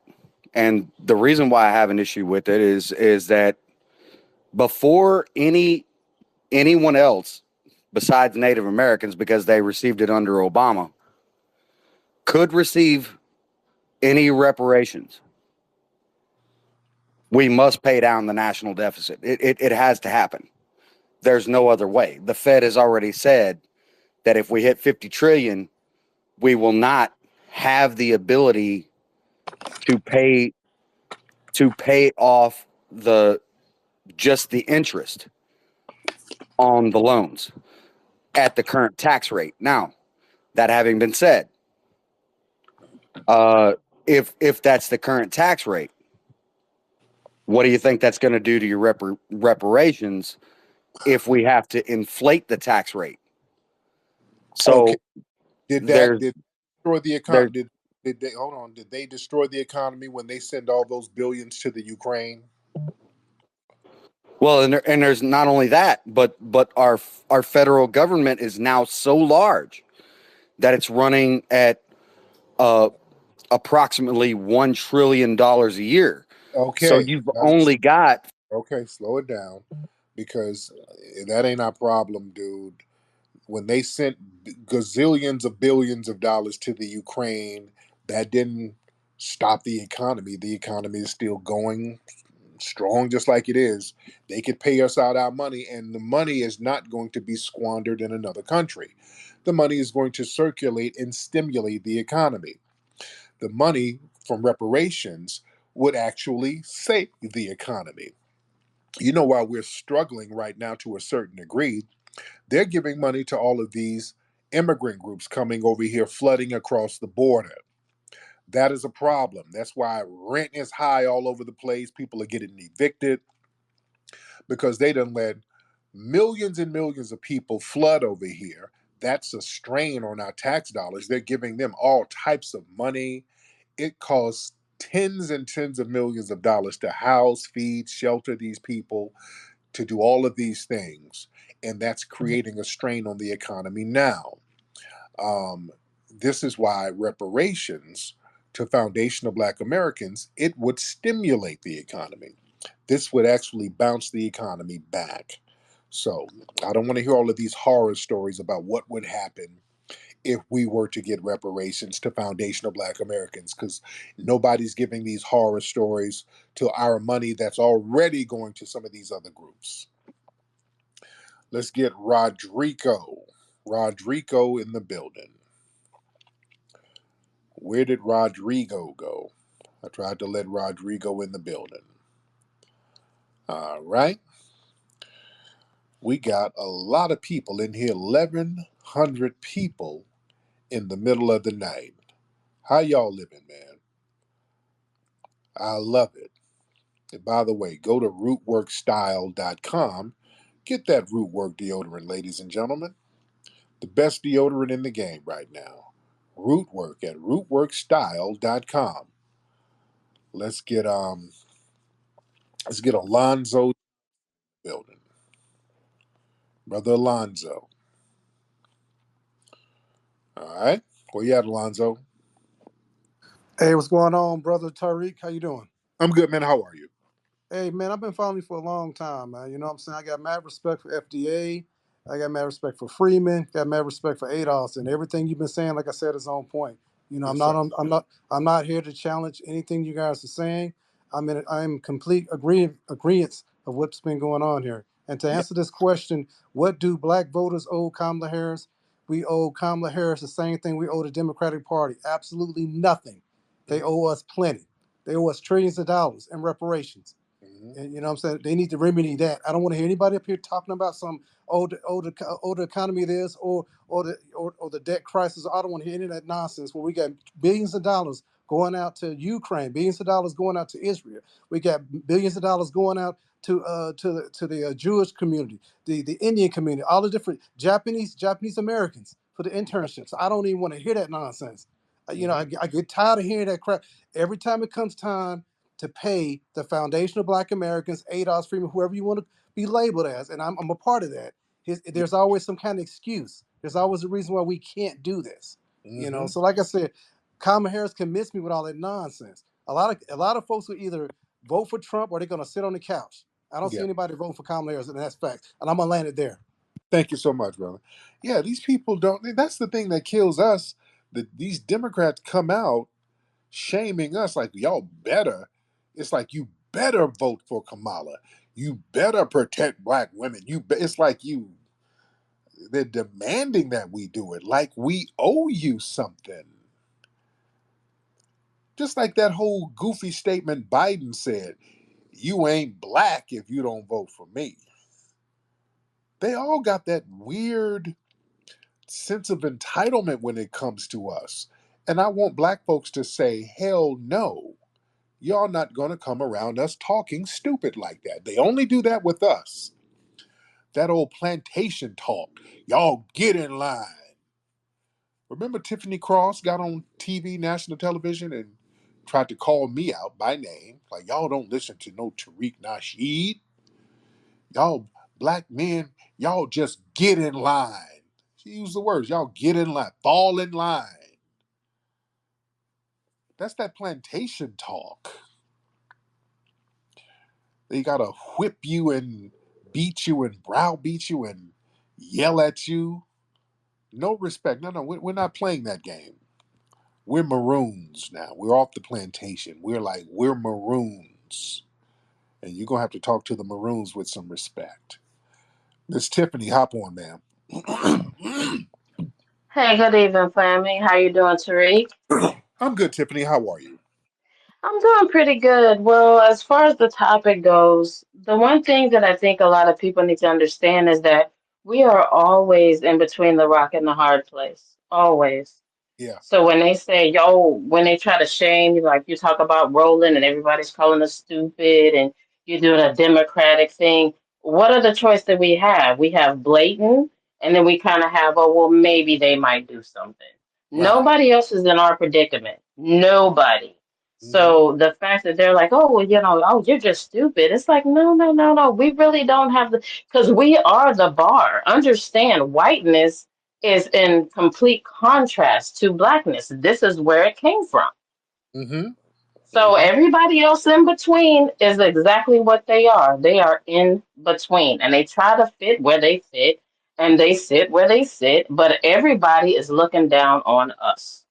and the reason why I have an issue with it is that before anyone else besides Native Americans, because they received it under Obama, could receive any reparations, we must pay down the national deficit. It has to happen. There's no other way. The Fed has already said that if we hit 50 trillion, we will not have the ability to pay off the just the interest on the loans at the current tax rate. Now, that having been said, uh, if that's the current tax rate, what do you think that's going to do to your reparations if we have to inflate the tax rate? Okay. So Did that there's did destroy the there economy? Did they hold on? Did they destroy the economy when they send all those billions to the Ukraine? well, and there's not only that, but our federal government is now so large that it's running at uh, approximately $1 trillion a year. So Okay. you've only got Okay. Slow it down, because that ain't our problem, dude. When they sent gazillions of billions of dollars to the Ukraine, that didn't stop the economy. The economy is still going strong, just like it is. They could pay us out our money, and the money is not going to be squandered in another country. The money is going to circulate and stimulate the economy. The money from reparations would actually save the economy. You know, while we're struggling right now to a certain degree, they're giving money to all of these immigrant groups coming over here, flooding across the border. That is a problem. That's why rent is high all over the place. People are getting evicted because they done let millions and millions of people flood over here. That's a strain on our tax dollars. They're giving them all types of money. It costs tens and tens of millions of dollars to house, feed, shelter these people, to do all of these things. And that's creating a strain on the economy now. Um, this is why reparations to foundational Black Americans, it would stimulate the economy. This would actually bounce the economy back. So I don't want to hear all of these horror stories about what would happen if we were to get reparations to foundational Black Americans, because nobody's giving these horror stories to our money that's already going to some of these other groups. Let's get Rodrigo. Rodrigo in the building. Where did Rodrigo go? I tried to let Rodrigo in the building. All right. We got a lot of people in here, 1,100 people in the middle of the night. How y'all living, man? I love it. And by the way, go to rootworkstyle.com. Get that Rootwork deodorant, ladies and gentlemen. The best deodorant in the game right now. Rootwork at rootworkstyle.com. Let's get Alonzo building. Brother Alonzo. All right. Where you at, Alonzo? Hey, what's going on, brother Tariq? How you doing? I'm good, man. How are you? Hey, man, I've been following you for a long time, man. You know what I'm saying? I got mad respect for FDA. I got mad respect for Freeman. Got mad respect for ADOS, and everything you've been saying, like I said, is on point. You know, Yes, sir. I'm not here to challenge anything you guys are saying. I'm complete agreement of what's been going on here. And to Yeah. answer this question, what do black voters owe Kamala Harris? We owe Kamala Harris the same thing we owe the Democratic Party. Absolutely nothing. They Mm-hmm. owe us plenty. They owe us trillions of dollars in reparations. Mm-hmm. And you know what I'm saying? They need to remedy that. I don't want to hear anybody up here talking about some older economy it is or the debt crisis. I don't want to hear any of that nonsense where we got billions of dollars going out to Ukraine, billions of dollars going out to Israel. We got billions of dollars going out to the Jewish community, the Indian community, all the different Japanese Americans for the internships. I don't even want to hear that nonsense. You know, Mm-hmm. I get tired of hearing that crap every time it comes time to pay the foundation of Black Americans, ADOS, Freeman, whoever you want to be labeled as, and I'm a part of that. Yeah. There's always some kind of excuse. There's always a reason why we can't do this. You know, Mm-hmm. so like I said, Kamala Harris convinced me with all that nonsense. A lot of folks will either vote for Trump or they're gonna sit on the couch. I don't see Yeah. anybody voting for Kamala Harris, and that's fact. And I'm gonna land it there. Thank you so much, brother. Yeah, these people don't. That's the thing that kills us. That these Democrats come out shaming us like y'all better. It's like you better vote for Kamala. You better protect black women. It's like they're demanding that we do it, like we owe you something. Just like that whole goofy statement Biden said, "You ain't black if you don't vote for me." They all got that weird sense of entitlement when it comes to us. And I want black folks to say, hell no. Y'all not going to come around us talking stupid like that. They only do that with us. That old plantation talk. Y'all get in line. Remember Tiffany Cross got on TV, national television, and tried to call me out by name. Like, y'all don't listen to no Tariq Nasheed. Y'all black men, y'all just get in line. She used the words, y'all get in line, fall in line. That's that plantation talk. They gotta whip you and beat you and browbeat you and yell at you. No respect. No, we're not playing that game. We're maroons now. We're off the plantation. We're maroons. And you're gonna have to talk to the maroons with some respect. Miss Tiffany, hop on, ma'am. Hey, good evening, family. How you doing, Tariq? I'm good, Tiffany. How are you? I'm doing pretty good. Well, as far as the topic goes, the one thing that I think a lot of people need to understand is that we are always in between the rock and the hard place. Always. Yeah. So when they say, yo, when they try to shame you, like you talk about rolling and everybody's calling us stupid and you're doing a democratic thing, what other choice that we have? We have blatant, and then we kind of have, oh, well, maybe they might do something. Right. Nobody else is in our predicament. Nobody. Hmm. So the fact that they're like, oh, well, oh, you're just stupid. It's like, no, no, no, no. We really don't have because we are the bar. Understand, whiteness is in complete contrast to blackness. This is where it came from. Hmm. So everybody else in between is exactly what they are. They are in between, and they try to fit where they fit, and they sit where they sit, but everybody is looking down on us.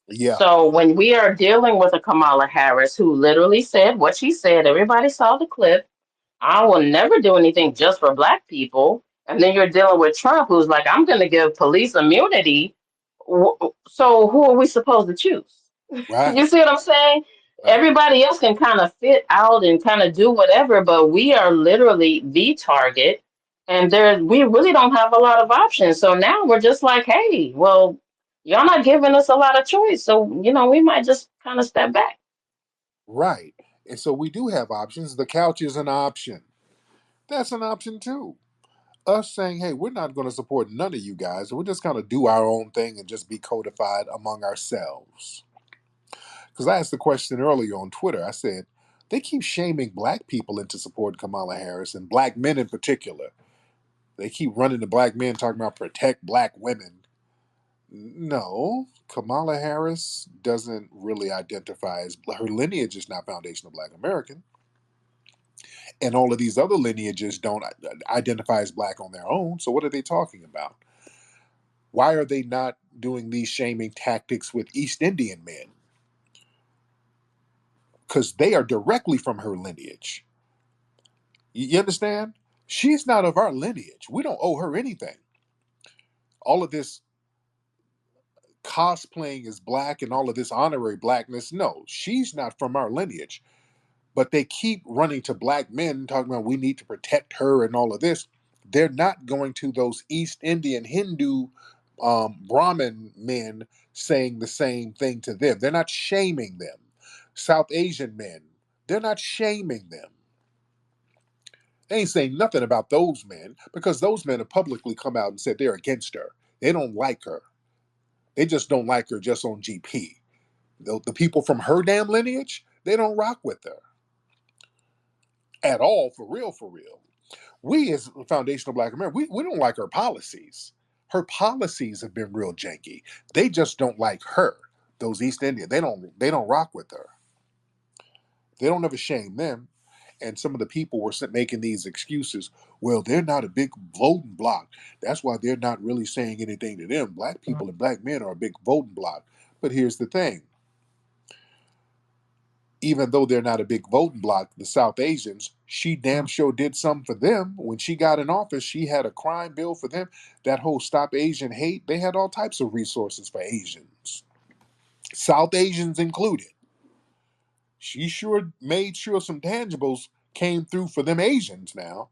Yeah. So when we are dealing with a Kamala Harris who literally said what she said, everybody saw the clip. I will never do anything just for black people. And then you're dealing with Trump, who's like, I'm going to give police immunity. So who are we supposed to choose? You Right. see what I'm saying? Right. Everybody else can kind of fit out and kind of do whatever, but we are literally the target. And we really don't have a lot of options. So now we're just like, hey, well, y'all not giving us a lot of choice. So, we might just kind of step back. Right. And so we do have options. The couch is an option. That's an option too. Us saying, hey, we're not going to support none of you guys. We're just going to do our own thing and just be codified among ourselves. Because I asked the question earlier on Twitter. I said, they keep shaming black people into support Kamala Harris and black men in particular. They keep running to black men talking about protect black women. No, Kamala Harris doesn't really identify as her lineage is not foundational black American. And all of these other lineages don't identify as black on their own. So what are they talking about? Why are they not doing these shaming tactics with East Indian men? Because they are directly from her lineage. You understand? She's not of our lineage. We don't owe her anything. All of this cosplaying as black and all of this honorary blackness, no, she's not from our lineage. But they keep running to black men talking about we need to protect her and all of this. They're not going to those East Indian Hindu Brahmin men saying the same thing to them. They're not shaming them. South Asian men, they're not shaming them. They ain't saying nothing about those men because those men have publicly come out and said they're against her. They don't like her. They just don't like her just on GP. The people from her damn lineage, they don't rock with her at all, for real, for real. We as foundational black America, we don't like her policies. Her policies have been real janky. They just don't like her. Those East Indians, they don't rock with her. They don't ever shame them. And some of the people were making these excuses. Well, they're not a big voting bloc. That's why they're not really saying anything to them. Black people and black men are a big voting bloc. But here's the thing. Even though they're not a big voting bloc, the South Asians, she damn sure did something for them. When she got in office, she had a crime bill for them. That whole Stop Asian Hate, they had all types of resources for Asians, South Asians included. She sure made sure some tangibles came through for them Asians now.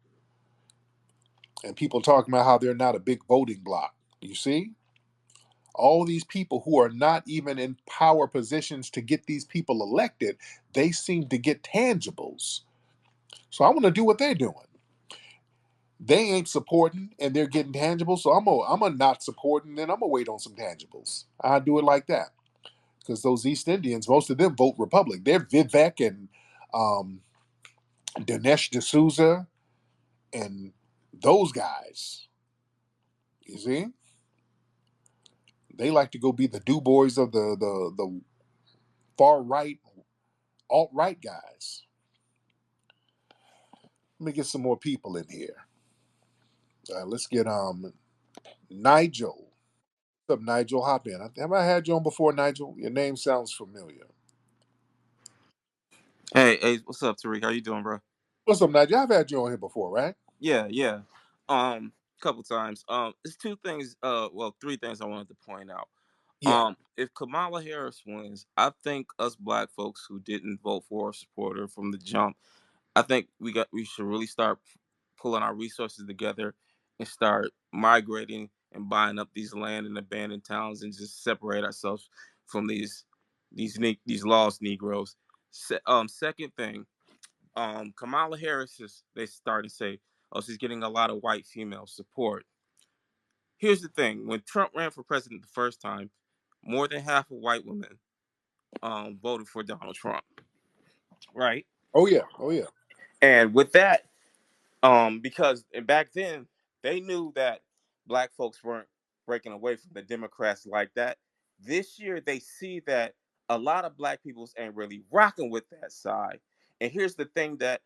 And people talking about how they're not a big voting bloc. You see? All these people who are not even in power positions to get these people elected, they seem to get tangibles. So I want to do what they're doing. They ain't supporting and they're getting tangibles, so I'm a not supporting, then I'm gonna wait on some tangibles. I do it like that because those East Indians, most of them vote Republic. They're Vivek and um, Dinesh D'Souza and those guys. You see, they like to go be the do boys of the far right, alt right guys. Let me get some more people in here. Let's get Nigel. What's up, Nigel? Hop in. Have I had you on before, Nigel? Your name sounds familiar. Hey, what's up, Tariq? How you doing, bro? What's up, Nigel? I've had you on here before, right? Yeah. Couple times. It's two things. Three things I wanted to point out. Yeah. If Kamala Harris wins, I think us black folks who didn't vote for or support her from the jump, I think we should really start pulling our resources together and start migrating and buying up these land and abandoned towns and just separate ourselves from these lost Negroes. Second thing. Kamala Harris is they start to say, oh, she's getting a lot of white female support. Here's the thing: when Trump ran for president the first time, more than half of white women voted for Donald Trump, right? Oh yeah. Oh yeah. And with that, because and back then they knew that black folks weren't breaking away from the Democrats like that. This year they see that a lot of black peoples ain't really rocking with that side. And here's the thing that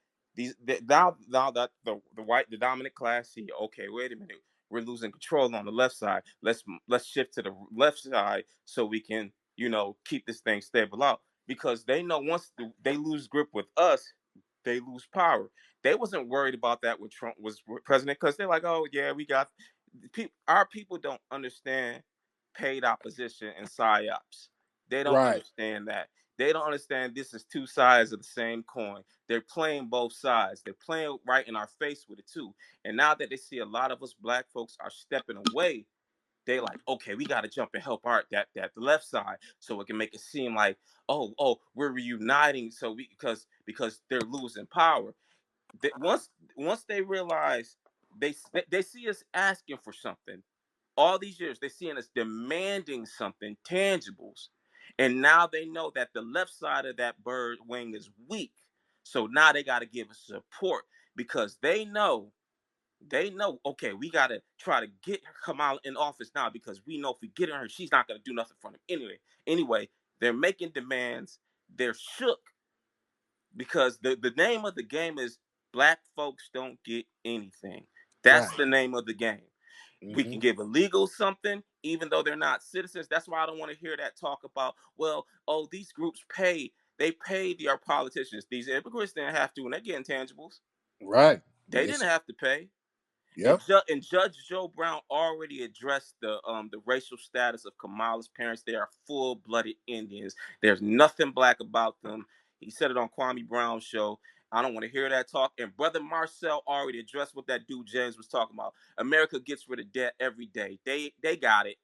now that the white, the dominant class see, okay, wait a minute, we're losing control on the left side. Let's shift to the left side so we can, keep this thing stable out. Because they know once they lose grip with us, they lose power. They wasn't worried about that when Trump was president, because they're like, oh yeah, we got our people don't understand paid opposition and psyops. They don't Right. understand that. They don't understand this is two sides of the same coin. They're playing both sides. They're playing right in our face with it too. And now that they see a lot of us black folks are stepping away, they like, okay, we got to jump and help that the left side, so it can make it seem like, oh, we're reuniting. So because they're losing power. Once they realize they see us asking for something, all these years they seeing us demanding something tangibles, and now they know that the left side of that bird wing is weak. So now they got to give us support, because they know, okay, we got to try to get Kamala in office now, because we know if we get her, she's not going to do nothing for them anyway. They're making demands. They're shook, because the name of the game is black folks don't get anything. Right. That's the name of the game. We Hmm. can give illegal something, even though they're not citizens. That's why I don't want to hear that talk about, well, oh, these groups they pay our politicians. These immigrants didn't have to, and they're getting tangibles. Right. They Yes. didn't have to pay. And, Yep. and Judge Joe Brown already addressed the racial status of Kamala's parents. They are full-blooded Indians. There's nothing black about them. He said it on Kwame Brown's show. I don't want to hear that talk. And Brother Marcel already addressed what that dude James was talking about. America gets rid of debt every day. They got it.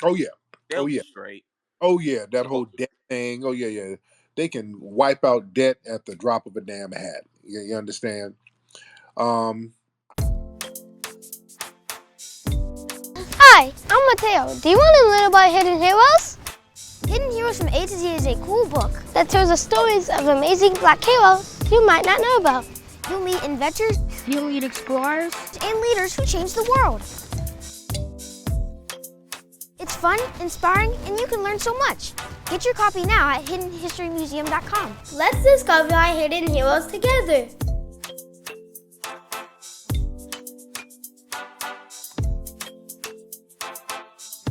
Oh yeah. They'll Oh be yeah. straight. Oh yeah. That whole So debt thing. Oh yeah, yeah. They can wipe out debt at the drop of a damn hat. You understand? Um. Hi, I'm Mateo. Do you want to learn about Hidden Heroes? Hidden Heroes from A to Z is a cool book that tells the stories of amazing black heroes you might not know about. You'll meet inventors, you'll meet explorers, and leaders who change the world. It's fun, inspiring, and you can learn so much. Get your copy now at hiddenhistorymuseum.com. Let's discover our hidden heroes together.